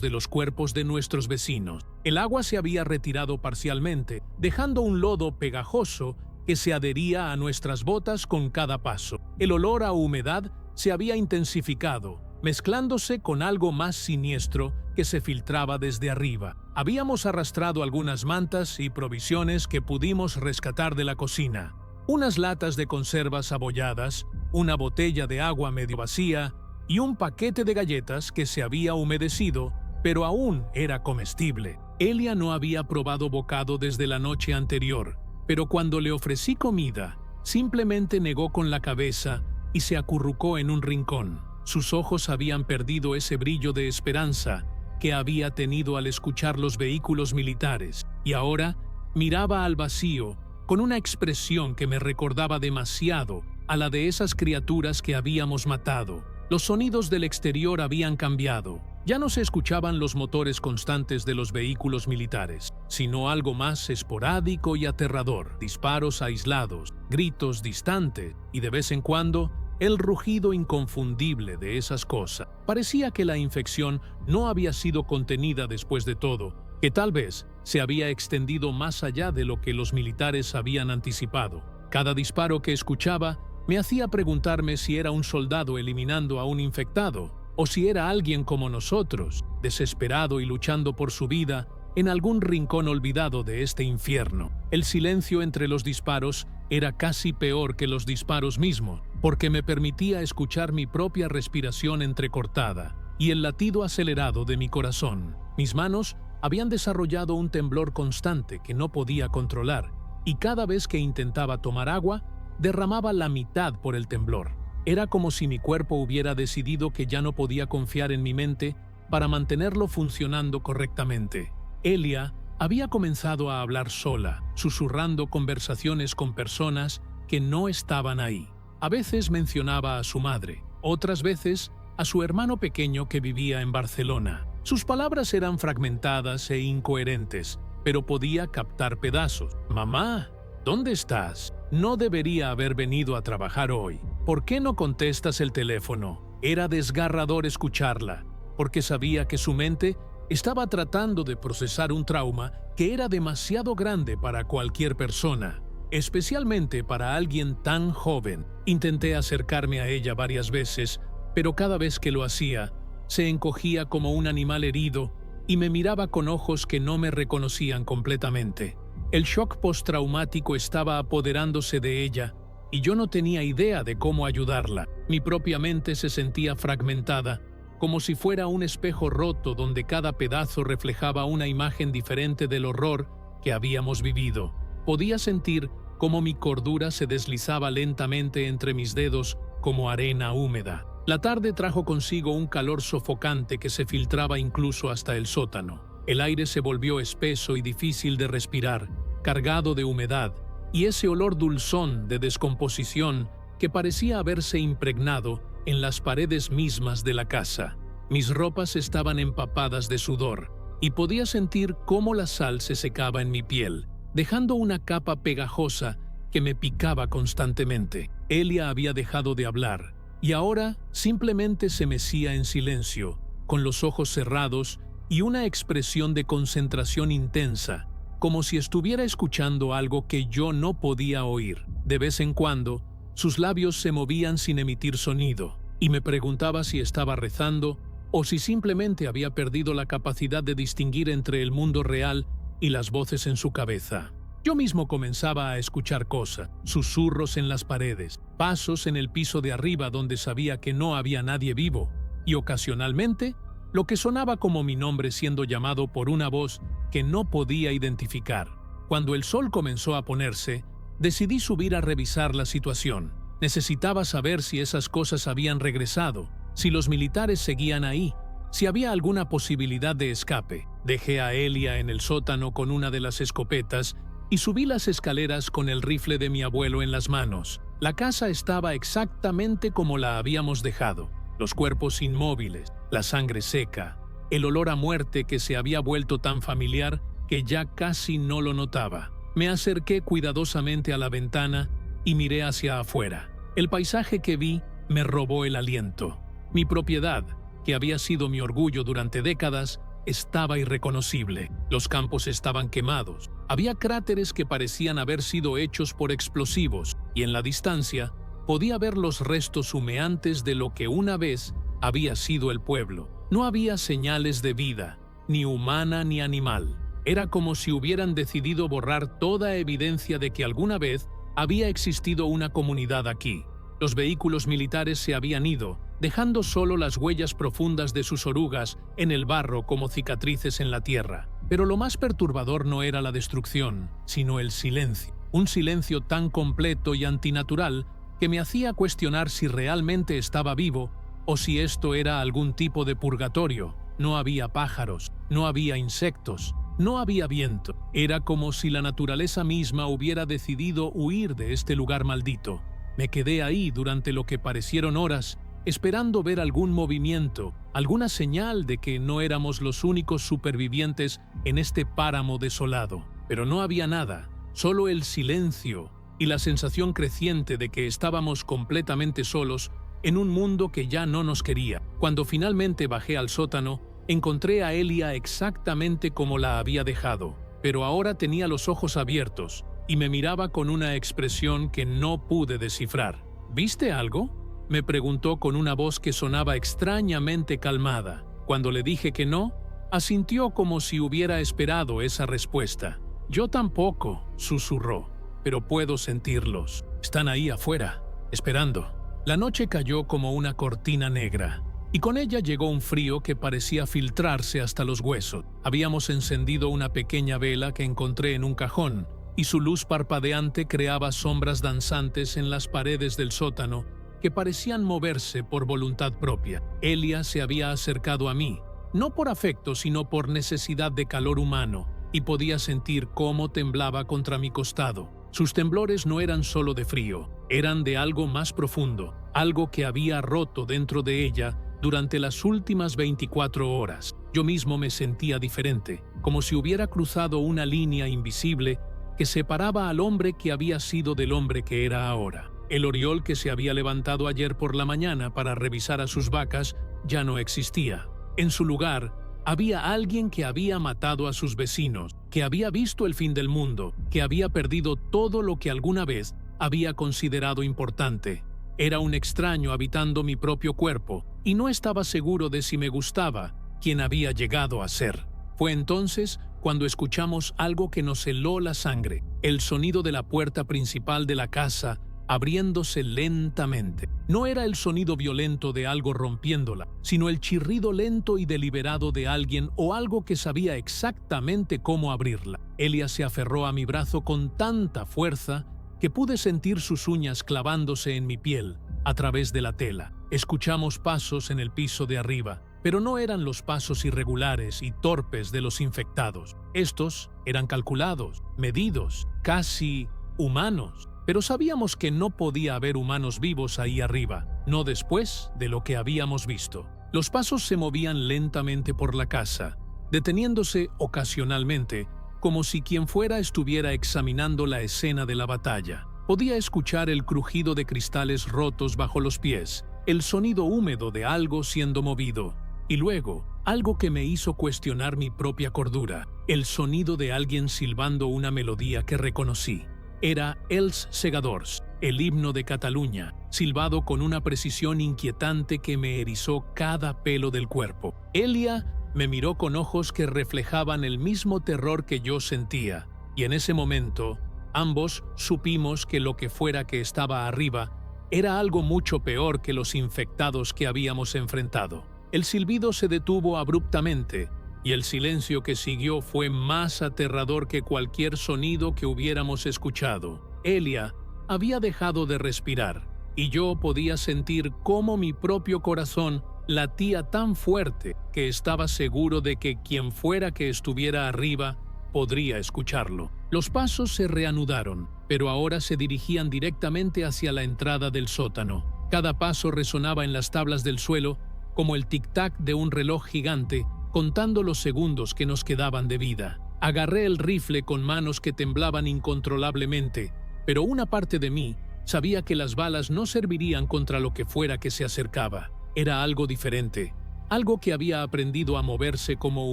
de los cuerpos de nuestros vecinos. El agua se había retirado parcialmente, dejando un lodo pegajoso que se adhería a nuestras botas con cada paso. El olor a humedad se había intensificado, mezclándose con algo más siniestro que se filtraba desde arriba. Habíamos arrastrado algunas mantas y provisiones que pudimos rescatar de la cocina. Unas latas de conservas abolladas, una botella de agua medio vacía y un paquete de galletas que se había humedecido, pero aún era comestible. Elia no había probado bocado desde la noche anterior, pero cuando le ofrecí comida, simplemente negó con la cabeza y se acurrucó en un rincón. Sus ojos habían perdido ese brillo de esperanza que había tenido al escuchar los vehículos militares, y ahora miraba al vacío con una expresión que me recordaba demasiado a la de esas criaturas que habíamos matado. Los sonidos del exterior habían cambiado. Ya no se escuchaban los motores constantes de los vehículos militares, sino algo más esporádico y aterrador, disparos aislados, gritos distantes y de vez en cuando el rugido inconfundible de esas cosas. Parecía que la infección no había sido contenida después de todo, que tal vez se había extendido más allá de lo que los militares habían anticipado. Cada disparo que escuchaba me hacía preguntarme si era un soldado eliminando a un infectado, o si era alguien como nosotros, desesperado y luchando por su vida en algún rincón olvidado de este infierno. El silencio entre los disparos era casi peor que los disparos mismos, porque me permitía escuchar mi propia respiración entrecortada y el latido acelerado de mi corazón. Mis manos habían desarrollado un temblor constante que no podía controlar, y cada vez que intentaba tomar agua, derramaba la mitad por el temblor. Era como si mi cuerpo hubiera decidido que ya no podía confiar en mi mente para mantenerlo funcionando correctamente. Elia había comenzado a hablar sola, susurrando conversaciones con personas que no estaban ahí. A veces mencionaba a su madre, otras veces a su hermano pequeño que vivía en Barcelona. Sus palabras eran fragmentadas e incoherentes, pero podía captar pedazos. «Mamá, ¿dónde estás? No debería haber venido a trabajar hoy. ¿Por qué no contestas el teléfono?» Era desgarrador escucharla, porque sabía que su mente estaba tratando de procesar un trauma que era demasiado grande para cualquier persona, especialmente para alguien tan joven. Intenté acercarme a ella varias veces, pero cada vez que lo hacía, se encogía como un animal herido y me miraba con ojos que no me reconocían completamente. El shock postraumático estaba apoderándose de ella y yo no tenía idea de cómo ayudarla. Mi propia mente se sentía fragmentada, como si fuera un espejo roto donde cada pedazo reflejaba una imagen diferente del horror que habíamos vivido. Podía sentir cómo mi cordura se deslizaba lentamente entre mis dedos como arena húmeda. La tarde trajo consigo un calor sofocante que se filtraba incluso hasta el sótano. El aire se volvió espeso y difícil de respirar, cargado de humedad, y ese olor dulzón de descomposición que parecía haberse impregnado en las paredes mismas de la casa. Mis ropas estaban empapadas de sudor, y podía sentir cómo la sal se secaba en mi piel, dejando una capa pegajosa que me picaba constantemente. Elia había dejado de hablar, y ahora simplemente se mecía en silencio, con los ojos cerrados y una expresión de concentración intensa, como si estuviera escuchando algo que yo no podía oír. De vez en cuando, sus labios se movían sin emitir sonido, y me preguntaba si estaba rezando o si simplemente había perdido la capacidad de distinguir entre el mundo real y las voces en su cabeza. Yo mismo comenzaba a escuchar cosas, susurros en las paredes, pasos en el piso de arriba donde sabía que no había nadie vivo, y ocasionalmente lo que sonaba como mi nombre siendo llamado por una voz que no podía identificar. Cuando el sol comenzó a ponerse, decidí subir a revisar la situación. Necesitaba saber si esas cosas habían regresado, si los militares seguían ahí, si había alguna posibilidad de escape. Dejé a Elia en el sótano con una de las escopetas y subí las escaleras con el rifle de mi abuelo en las manos. La casa estaba exactamente como la habíamos dejado. Los cuerpos inmóviles, la sangre seca, el olor a muerte que se había vuelto tan familiar que ya casi no lo notaba. Me acerqué cuidadosamente a la ventana y miré hacia afuera. El paisaje que vi me robó el aliento. Mi propiedad, que había sido mi orgullo durante décadas, estaba irreconocible. Los campos estaban quemados. Había cráteres que parecían haber sido hechos por explosivos, y en la distancia podía ver los restos humeantes de lo que una vez había sido el pueblo. No había señales de vida, ni humana ni animal. Era como si hubieran decidido borrar toda evidencia de que alguna vez había existido una comunidad aquí. Los vehículos militares se habían ido, dejando solo las huellas profundas de sus orugas en el barro como cicatrices en la tierra. Pero lo más perturbador no era la destrucción, sino el silencio. Un silencio tan completo y antinatural que me hacía cuestionar si realmente estaba vivo o si esto era algún tipo de purgatorio. No había pájaros, no había insectos, no había viento. Era como si la naturaleza misma hubiera decidido huir de este lugar maldito. Me quedé ahí durante lo que parecieron horas, esperando ver algún movimiento, alguna señal de que no éramos los únicos supervivientes en este páramo desolado. Pero no había nada, solo el silencio y la sensación creciente de que estábamos completamente solos en un mundo que ya no nos quería. Cuando finalmente bajé al sótano, encontré a Elia exactamente como la había dejado, pero ahora tenía los ojos abiertos y me miraba con una expresión que no pude descifrar. ¿Viste algo?, me preguntó con una voz que sonaba extrañamente calmada. Cuando le dije que no, asintió como si hubiera esperado esa respuesta. Yo tampoco, susurró, pero puedo sentirlos. Están ahí afuera, esperando. La noche cayó como una cortina negra, y con ella llegó un frío que parecía filtrarse hasta los huesos. Habíamos encendido una pequeña vela que encontré en un cajón, y su luz parpadeante creaba sombras danzantes en las paredes del sótano que parecían moverse por voluntad propia. Elia se había acercado a mí, no por afecto sino por necesidad de calor humano, y podía sentir cómo temblaba contra mi costado. Sus temblores no eran solo de frío, eran de algo más profundo, algo que había roto dentro de ella durante las últimas 24 horas. Yo mismo me sentía diferente, como si hubiera cruzado una línea invisible que separaba al hombre que había sido del hombre que era ahora. El oriol que se había levantado ayer por la mañana para revisar a sus vacas ya no existía. En su lugar, había alguien que había matado a sus vecinos, que había visto el fin del mundo, que había perdido todo lo que alguna vez había considerado importante. Era un extraño habitando mi propio cuerpo, y no estaba seguro de si me gustaba quien había llegado a ser. Fue entonces cuando escuchamos algo que nos heló la sangre, el sonido de la puerta principal de la casa abriéndose lentamente. No era el sonido violento de algo rompiéndola, sino el chirrido lento y deliberado de alguien o algo que sabía exactamente cómo abrirla. Elia se aferró a mi brazo con tanta fuerza que pude sentir sus uñas clavándose en mi piel a través de la tela. Escuchamos pasos en el piso de arriba, pero no eran los pasos irregulares y torpes de los infectados. Estos eran calculados, medidos, casi humanos. Pero sabíamos que no podía haber humanos vivos ahí arriba, no después de lo que habíamos visto. Los pasos se movían lentamente por la casa, deteniéndose ocasionalmente, como si quien fuera estuviera examinando la escena de la batalla. Podía escuchar el crujido de cristales rotos bajo los pies, el sonido húmedo de algo siendo movido, y luego, algo que me hizo cuestionar mi propia cordura, el sonido de alguien silbando una melodía que reconocí. Era Els Segadors, el himno de Cataluña, silbado con una precisión inquietante que me erizó cada pelo del cuerpo. Elia me miró con ojos que reflejaban el mismo terror que yo sentía, y en ese momento, ambos supimos que lo que fuera que estaba arriba era algo mucho peor que los infectados que habíamos enfrentado. El silbido se detuvo abruptamente, y el silencio que siguió fue más aterrador que cualquier sonido que hubiéramos escuchado. Elia había dejado de respirar, y yo podía sentir cómo mi propio corazón latía tan fuerte que estaba seguro de que quien fuera que estuviera arriba podría escucharlo. Los pasos se reanudaron, pero ahora se dirigían directamente hacia la entrada del sótano. Cada paso resonaba en las tablas del suelo como el tic-tac de un reloj gigante, contando los segundos que nos quedaban de vida. Agarré el rifle con manos que temblaban incontrolablemente, pero una parte de mí sabía que las balas no servirían contra lo que fuera que se acercaba. Era algo diferente, algo que había aprendido a moverse como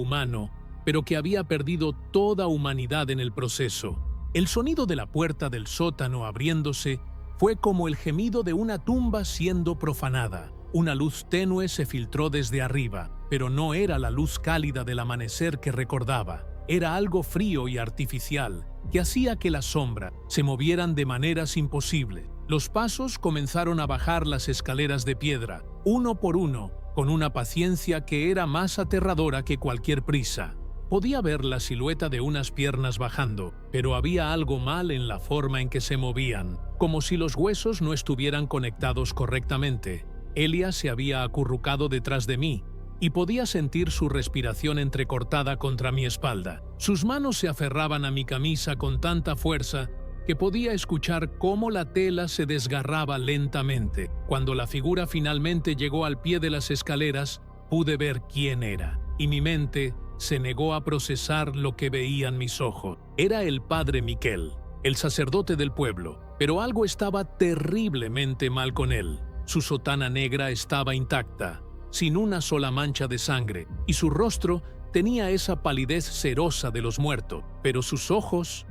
humano, pero que había perdido toda humanidad en el proceso. El sonido de la puerta del sótano abriéndose fue como el gemido de una tumba siendo profanada. Una luz tenue se filtró desde arriba, pero no era la luz cálida del amanecer que recordaba. Era algo frío y artificial, que hacía que las sombras se movieran de maneras imposibles. Los pasos comenzaron a bajar las escaleras de piedra, uno por uno, con una paciencia que era más aterradora que cualquier prisa. Podía ver la silueta de unas piernas bajando, pero había algo mal en la forma en que se movían, como si los huesos no estuvieran conectados correctamente. Elia se había acurrucado detrás de mí, y podía sentir su respiración entrecortada contra mi espalda. Sus manos se aferraban a mi camisa con tanta fuerza que podía escuchar cómo la tela se desgarraba lentamente. Cuando la figura finalmente llegó al pie de las escaleras, pude ver quién era, y mi mente se negó a procesar lo que veían mis ojos. Era el padre Miquel, el sacerdote del pueblo, pero algo estaba terriblemente mal con él. Su sotana negra estaba intacta, sin una sola mancha de sangre, y su rostro tenía esa palidez cerosa de los muertos, pero sus ojos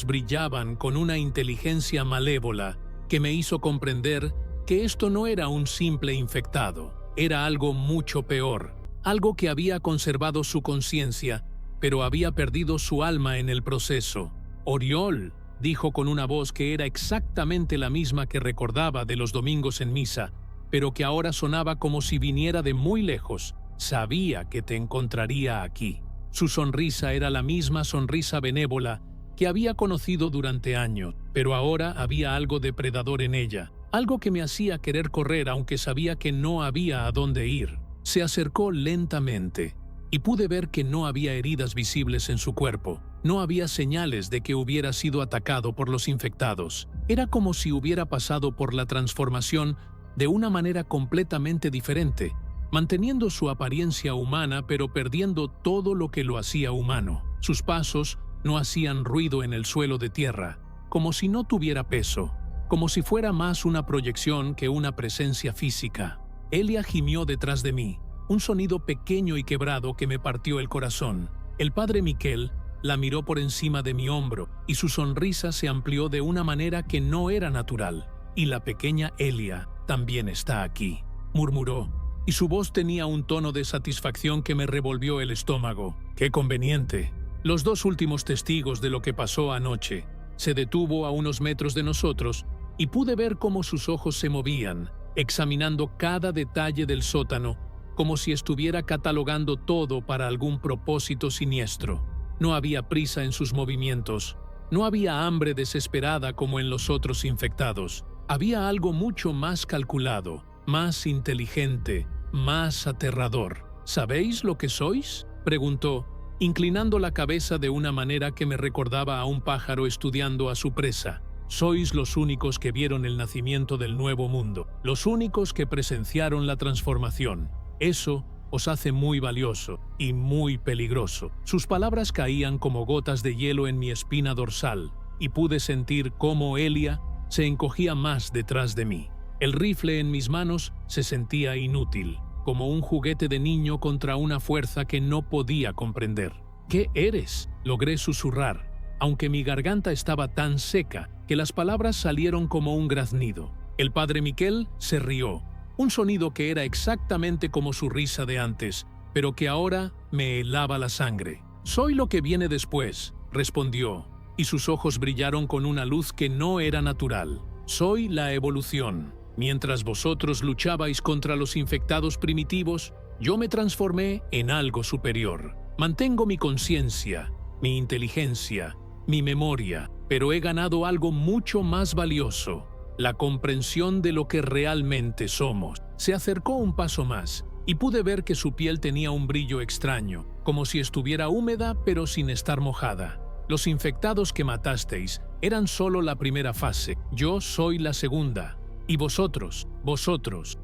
brillaban con una inteligencia malévola que me hizo comprender que esto no era un simple infectado, era algo mucho peor, algo que había conservado su conciencia, pero había perdido su alma en el proceso. «Oriol», dijo con una voz que era exactamente la misma que recordaba de los domingos en misa, pero que ahora sonaba como si viniera de muy lejos. «Sabía que te encontraría aquí». Su sonrisa era la misma sonrisa benévola que había conocido durante años, pero ahora había algo depredador en ella, algo que me hacía querer correr aunque sabía que no había a dónde ir. Se acercó lentamente, y pude ver que no había heridas visibles en su cuerpo. No había señales de que hubiera sido atacado por los infectados. Era como si hubiera pasado por la transformación de una manera completamente diferente, manteniendo su apariencia humana pero perdiendo todo lo que lo hacía humano. Sus pasos no hacían ruido en el suelo de tierra, como si no tuviera peso, como si fuera más una proyección que una presencia física. Elia gimió detrás de mí, un sonido pequeño y quebrado que me partió el corazón. El padre Miquel la miró por encima de mi hombro y su sonrisa se amplió de una manera que no era natural. «Y la pequeña Elia también está aquí», murmuró, y su voz tenía un tono de satisfacción que me revolvió el estómago. «Qué conveniente». Los dos últimos testigos de lo que pasó anoche se detuvo a unos metros de nosotros y pude ver cómo sus ojos se movían, examinando cada detalle del sótano, como si estuviera catalogando todo para algún propósito siniestro. No había prisa en sus movimientos, no había hambre desesperada como en los otros infectados. Había algo mucho más calculado, más inteligente, más aterrador. «¿Sabéis lo que sois?», preguntó, inclinando la cabeza de una manera que me recordaba a un pájaro estudiando a su presa. «Sois los únicos que vieron el nacimiento del nuevo mundo, los únicos que presenciaron la transformación. Eso os hace muy valioso y muy peligroso». Sus palabras caían como gotas de hielo en mi espina dorsal, y pude sentir cómo Elia se encogía más detrás de mí. El rifle en mis manos se sentía inútil, como un juguete de niño contra una fuerza que no podía comprender. «¿Qué eres?», logré susurrar, aunque mi garganta estaba tan seca que las palabras salieron como un graznido. El padre Miquel se rió, un sonido que era exactamente como su risa de antes, pero que ahora me helaba la sangre. «Soy lo que viene después», respondió, y sus ojos brillaron con una luz que no era natural. «Soy la evolución. Mientras vosotros luchabais contra los infectados primitivos, yo me transformé en algo superior. Mantengo mi conciencia, mi inteligencia, mi memoria, pero he ganado algo mucho más valioso, la comprensión de lo que realmente somos». Se acercó un paso más, y pude ver que su piel tenía un brillo extraño, como si estuviera húmeda pero sin estar mojada. Los infectados que matasteis eran solo la primera fase, yo soy la segunda, y vosotros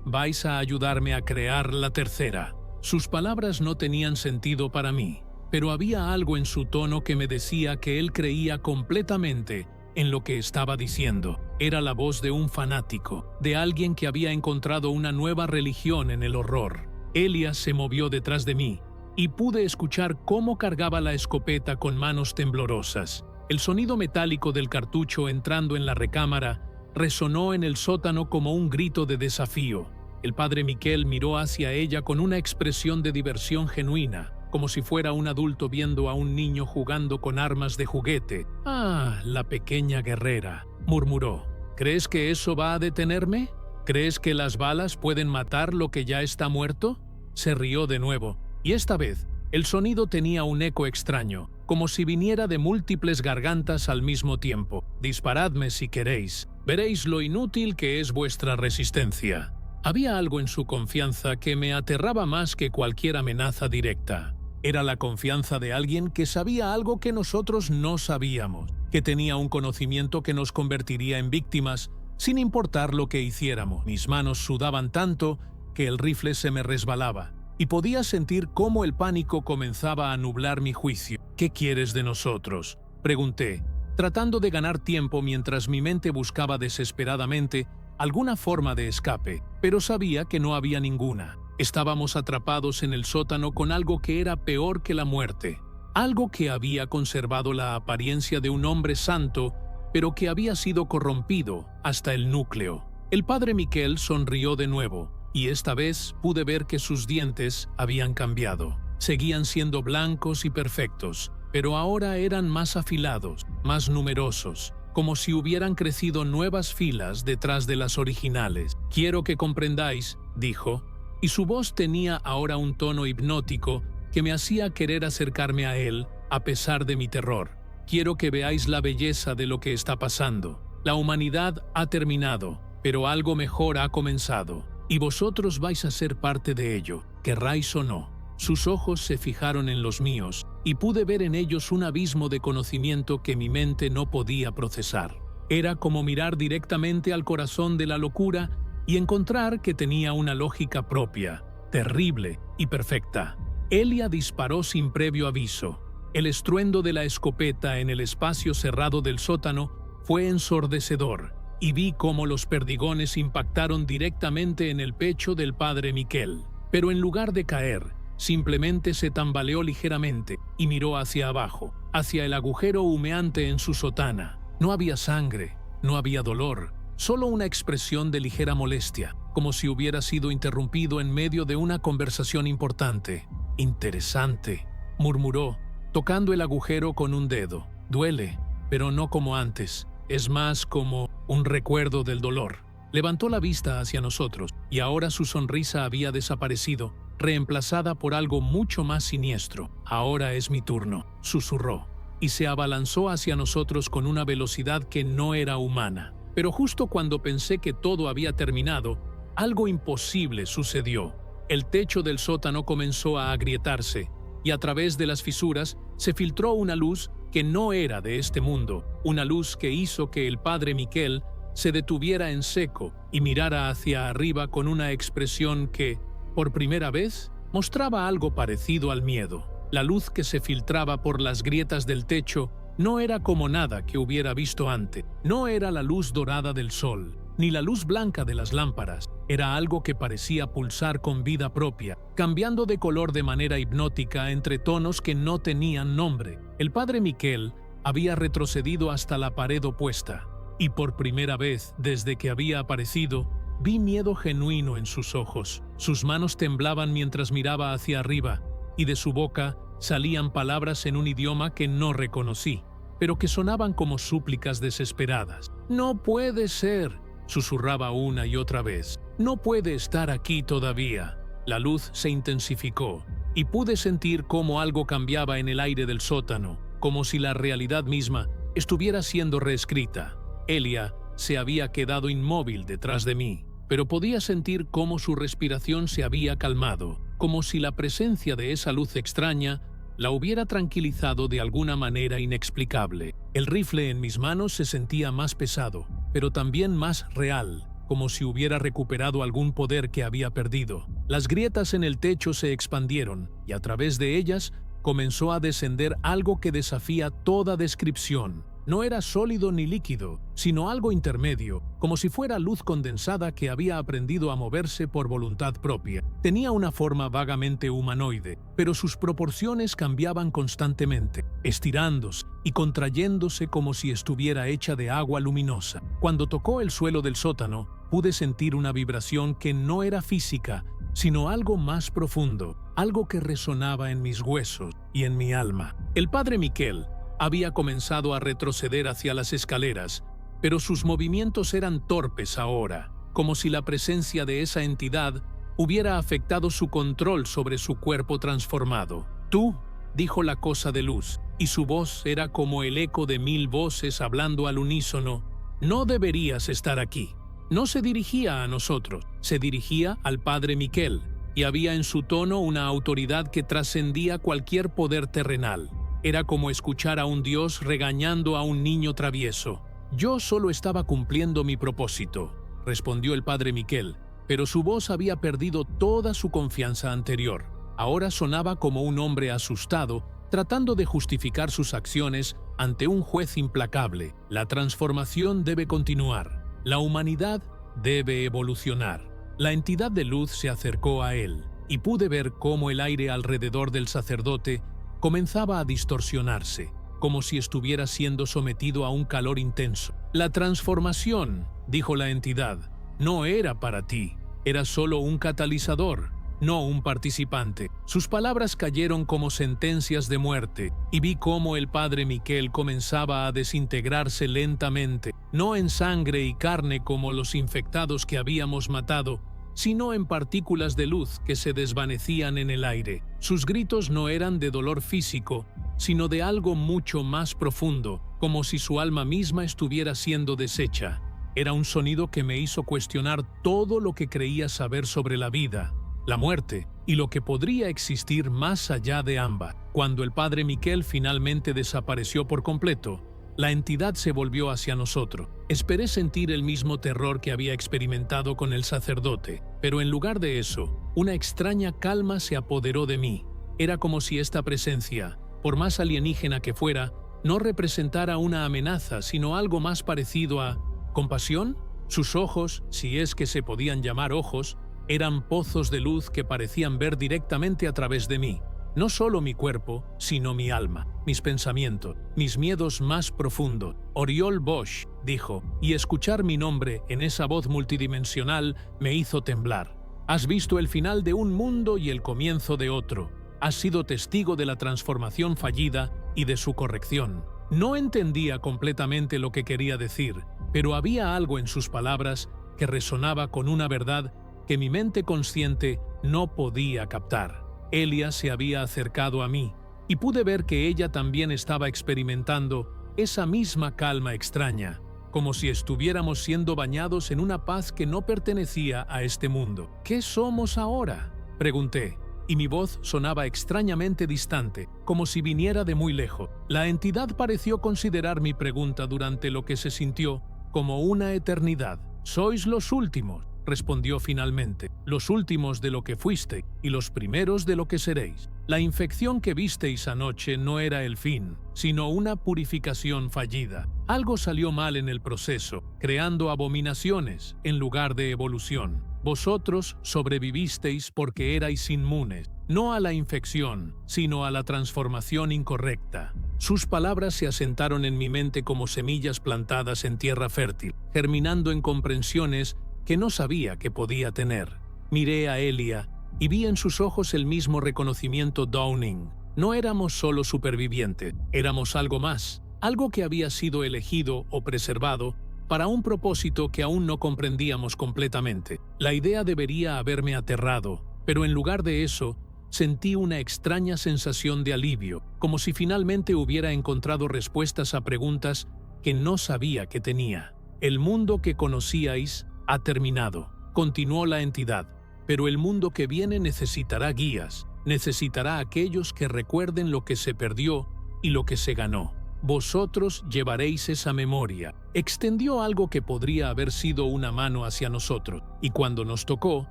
vais a ayudarme a crear la tercera. Sus palabras no tenían sentido para mí, pero había algo en su tono que me decía que él creía completamente en lo que estaba diciendo. Era la voz de un fanático, de alguien que había encontrado una nueva religión en el horror. Elia se movió detrás de mí, y pude escuchar cómo cargaba la escopeta con manos temblorosas. El sonido metálico del cartucho entrando en la recámara resonó en el sótano como un grito de desafío. El padre Miquel miró hacia ella con una expresión de diversión genuina, como si fuera un adulto viendo a un niño jugando con armas de juguete. «Ah, la pequeña guerrera», murmuró. «¿Crees que eso va a detenerme? ¿Crees que las balas pueden matar lo que ya está muerto?» Se rió de nuevo, y esta vez el sonido tenía un eco extraño, como si viniera de múltiples gargantas al mismo tiempo. «Disparadme si queréis. Veréis lo inútil que es vuestra resistencia». Había algo en su confianza que me aterraba más que cualquier amenaza directa. Era la confianza de alguien que sabía algo que nosotros no sabíamos, que tenía un conocimiento que nos convertiría en víctimas sin importar lo que hiciéramos. Mis manos sudaban tanto que el rifle se me resbalaba, y podía sentir cómo el pánico comenzaba a nublar mi juicio. «¿Qué quieres de nosotros?», pregunté, tratando de ganar tiempo mientras mi mente buscaba desesperadamente alguna forma de escape, pero sabía que no había ninguna. Estábamos atrapados en el sótano con algo que era peor que la muerte, algo que había conservado la apariencia de un hombre santo, pero que había sido corrompido hasta el núcleo. El padre Miquel sonrió de nuevo, y esta vez pude ver que sus dientes habían cambiado. Seguían siendo blancos y perfectos, pero ahora eran más afilados, más numerosos, como si hubieran crecido nuevas filas detrás de las originales. «Quiero que comprendáis», dijo, y su voz tenía ahora un tono hipnótico que me hacía querer acercarme a él a pesar de mi terror. «Quiero que veáis la belleza de lo que está pasando. La humanidad ha terminado, pero algo mejor ha comenzado, y vosotros vais a ser parte de ello, querráis o no». Sus ojos se fijaron en los míos, y pude ver en ellos un abismo de conocimiento que mi mente no podía procesar. Era como mirar directamente al corazón de la locura y encontrar que tenía una lógica propia, terrible y perfecta. Elia disparó sin previo aviso. El estruendo de la escopeta en el espacio cerrado del sótano fue ensordecedor, y vi cómo los perdigones impactaron directamente en el pecho del padre Miquel. Pero en lugar de caer, simplemente se tambaleó ligeramente y miró hacia abajo, hacia el agujero humeante en su sotana. No había sangre, no había dolor, solo una expresión de ligera molestia, como si hubiera sido interrumpido en medio de una conversación importante. «Interesante», murmuró, tocando el agujero con un dedo. «Duele, pero no como antes, es más como un recuerdo del dolor». Levantó la vista hacia nosotros, y ahora su sonrisa había desaparecido, reemplazada por algo mucho más siniestro. «Ahora es mi turno», susurró, y se abalanzó hacia nosotros con una velocidad que no era humana. Pero justo cuando pensé que todo había terminado, algo imposible sucedió. El techo del sótano comenzó a agrietarse, y a través de las fisuras se filtró una luz que no era de este mundo, una luz que hizo que el padre Miquel se detuviera en seco y mirara hacia arriba con una expresión que, por primera vez, mostraba algo parecido al miedo. La luz que se filtraba por las grietas del techo no era como nada que hubiera visto antes. No era la luz dorada del sol, ni la luz blanca de las lámparas. Era algo que parecía pulsar con vida propia, cambiando de color de manera hipnótica entre tonos que no tenían nombre. El padre Miquel había retrocedido hasta la pared opuesta, y por primera vez desde que había aparecido, vi miedo genuino en sus ojos. Sus manos temblaban mientras miraba hacia arriba, y de su boca salían palabras en un idioma que no reconocí, pero que sonaban como súplicas desesperadas. «No puede ser», susurraba una y otra vez. «No puede estar aquí todavía». La luz se intensificó, y pude sentir cómo algo cambiaba en el aire del sótano, como si la realidad misma estuviera siendo reescrita. Elia se había quedado inmóvil detrás de mí. pero podía sentir cómo su respiración se había calmado, como si la presencia de esa luz extraña la hubiera tranquilizado de alguna manera inexplicable. El rifle en mis manos se sentía más pesado, pero también más real, como si hubiera recuperado algún poder que había perdido. Las grietas en el techo se expandieron, y a través de ellas comenzó a descender algo que desafía toda descripción. No era sólido ni líquido, sino algo intermedio, como si fuera luz condensada que había aprendido a moverse por voluntad propia. Tenía una forma vagamente humanoide, pero sus proporciones cambiaban constantemente, estirándose y contrayéndose como si estuviera hecha de agua luminosa. Cuando tocó el suelo del sótano, pude sentir una vibración que no era física, sino algo más profundo, algo que resonaba en mis huesos y en mi alma. El padre Miquel había comenzado a retroceder hacia las escaleras, pero sus movimientos eran torpes ahora, como si la presencia de esa entidad hubiera afectado su control sobre su cuerpo transformado. «Tú», dijo la cosa de luz, y su voz era como el eco de 1000 voces hablando al unísono, «no deberías estar aquí». No se dirigía a nosotros, se dirigía al padre Miquel, y había en su tono una autoridad que trascendía cualquier poder terrenal. Era como escuchar a un dios regañando a un niño travieso. «Yo solo estaba cumpliendo mi propósito», respondió el padre Miquel, pero su voz había perdido toda su confianza anterior. Ahora sonaba como un hombre asustado, tratando de justificar sus acciones ante un juez implacable. La transformación debe continuar. La humanidad debe evolucionar. La entidad de luz se acercó a él, y pude ver cómo el aire alrededor del sacerdote comenzaba a distorsionarse, como si estuviera siendo sometido a un calor intenso. «La transformación», dijo la entidad, «no era para ti, era solo un catalizador, no un participante». Sus palabras cayeron como sentencias de muerte, y vi cómo el padre Miquel comenzaba a desintegrarse lentamente, no en sangre y carne como los infectados que habíamos matado, sino en partículas de luz que se desvanecían en el aire. Sus gritos no eran de dolor físico, sino de algo mucho más profundo, como si su alma misma estuviera siendo deshecha. Era un sonido que me hizo cuestionar todo lo que creía saber sobre la vida, la muerte y lo que podría existir más allá de ambas. Cuando el padre Miquel finalmente desapareció por completo, la entidad se volvió hacia nosotros. Esperé sentir el mismo terror que había experimentado con el sacerdote, pero en lugar de eso, una extraña calma se apoderó de mí. Era como si esta presencia, por más alienígena que fuera, no representara una amenaza, sino algo más parecido a compasión. Sus ojos, si es que se podían llamar ojos, eran pozos de luz que parecían ver directamente a través de mí. No solo mi cuerpo, sino mi alma, mis pensamientos, mis miedos más profundos. «Oriol Bosch», dijo, y escuchar mi nombre en esa voz multidimensional me hizo temblar. «Has visto el final de un mundo y el comienzo de otro. Has sido testigo de la transformación fallida y de su corrección». No entendía completamente lo que quería decir, pero había algo en sus palabras que resonaba con una verdad que mi mente consciente no podía captar. Elia se había acercado a mí, y pude ver que ella también estaba experimentando esa misma calma extraña, como si estuviéramos siendo bañados en una paz que no pertenecía a este mundo. «¿Qué somos ahora?», pregunté, y mi voz sonaba extrañamente distante, como si viniera de muy lejos. La entidad pareció considerar mi pregunta durante lo que se sintió como una eternidad. «Sois los últimos», respondió finalmente, «los últimos de lo que fuiste y los primeros de lo que seréis. La infección que visteis anoche no era el fin, sino una purificación fallida. Algo salió mal en el proceso, creando abominaciones en lugar de evolución. Vosotros sobrevivisteis porque erais inmunes, no a la infección, sino a la transformación incorrecta». Sus palabras se asentaron en mi mente como semillas plantadas en tierra fértil, germinando en comprensiones que no sabía que podía tener. Miré a Elia y vi en sus ojos el mismo reconocimiento Downing. No éramos solo supervivientes, éramos algo más, algo que había sido elegido o preservado para un propósito que aún no comprendíamos completamente. La idea debería haberme aterrado, pero en lugar de eso, sentí una extraña sensación de alivio, como si finalmente hubiera encontrado respuestas a preguntas que no sabía que tenía. El mundo que conocíais ha terminado. continuó la entidad, pero el mundo que viene necesitará guías, necesitará aquellos que recuerden lo que se perdió y lo que se ganó. Vosotros llevaréis esa memoria. Extendió algo que podría haber sido una mano hacia nosotros, y cuando nos tocó,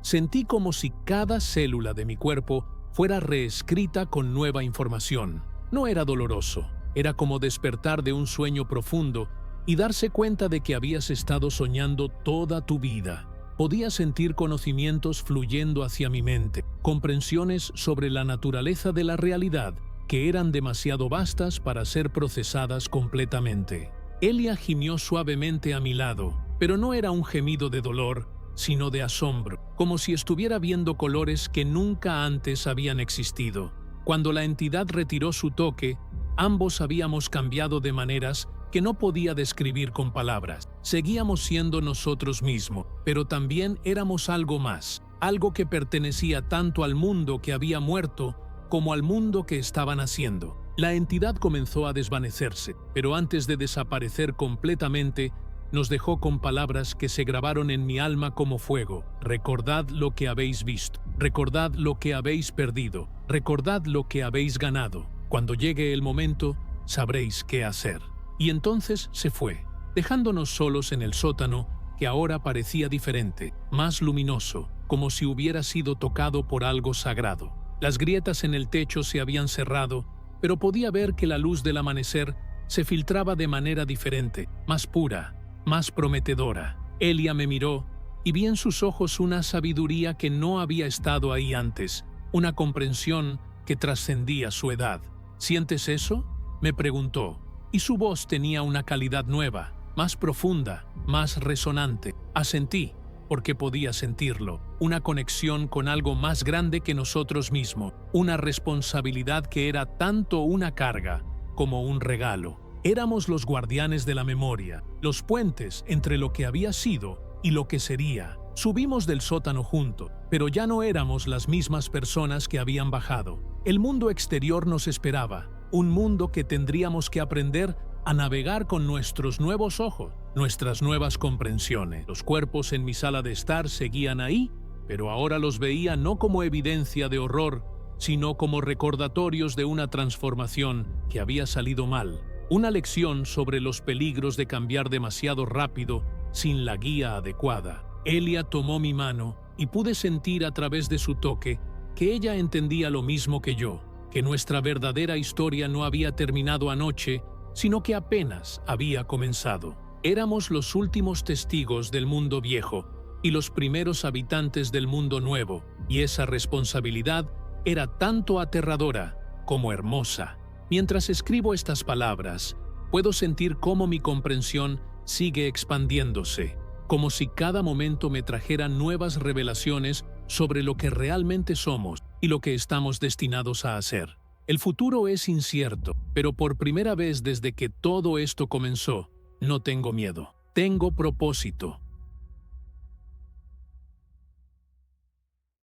sentí como si cada célula de mi cuerpo fuera reescrita con nueva información. No era doloroso, era como despertar de un sueño profundo y darse cuenta de que habías estado soñando toda tu vida. Podía sentir conocimientos fluyendo hacia mi mente, comprensiones sobre la naturaleza de la realidad, que eran demasiado vastas para ser procesadas completamente. Elia gimió suavemente a mi lado, pero no era un gemido de dolor, sino de asombro, como si estuviera viendo colores que nunca antes habían existido. Cuando la entidad retiró su toque, ambos habíamos cambiado de maneras que no podía describir con palabras. Seguíamos siendo nosotros mismos, pero también éramos algo más, algo que pertenecía tanto al mundo que había muerto como al mundo que estaba naciendo. La entidad comenzó a desvanecerse, pero antes de desaparecer completamente, nos dejó con palabras que se grabaron en mi alma como fuego. Recordad lo que habéis visto, recordad lo que habéis perdido, recordad lo que habéis ganado. Cuando llegue el momento, sabréis qué hacer. Y entonces se fue, dejándonos solos en el sótano, que ahora parecía diferente, más luminoso, como si hubiera sido tocado por algo sagrado. Las grietas en el techo se habían cerrado, pero podía ver que la luz del amanecer se filtraba de manera diferente, más pura, más prometedora. Elia me miró y vi en sus ojos una sabiduría que no había estado ahí antes, una comprensión que trascendía su edad. ¿Sientes eso?, me preguntó, y su voz tenía una calidad nueva, más profunda, más resonante. Asentí, porque podía sentirlo, una conexión con algo más grande que nosotros mismos, una responsabilidad que era tanto una carga como un regalo. Éramos los guardianes de la memoria, los puentes entre lo que había sido y lo que sería. Subimos del sótano juntos, pero ya no éramos las mismas personas que habían bajado. El mundo exterior nos esperaba, un mundo que tendríamos que aprender a navegar con nuestros nuevos ojos, nuestras nuevas comprensiones. Los cuerpos en mi sala de estar seguían ahí, pero ahora los veía no como evidencia de horror, sino como recordatorios de una transformación que había salido mal. Una lección sobre los peligros de cambiar demasiado rápido sin la guía adecuada. Elia tomó mi mano y pude sentir a través de su toque que ella entendía lo mismo que yo, que nuestra verdadera historia no había terminado anoche, sino que apenas había comenzado. Éramos los últimos testigos del mundo viejo y los primeros habitantes del mundo nuevo, y esa responsabilidad era tanto aterradora como hermosa. Mientras escribo estas palabras, puedo sentir cómo mi comprensión sigue expandiéndose, como si cada momento me trajera nuevas revelaciones sobre lo que realmente somos y lo que estamos destinados a hacer. El futuro es incierto, pero por primera vez desde que todo esto comenzó, no tengo miedo. Tengo propósito.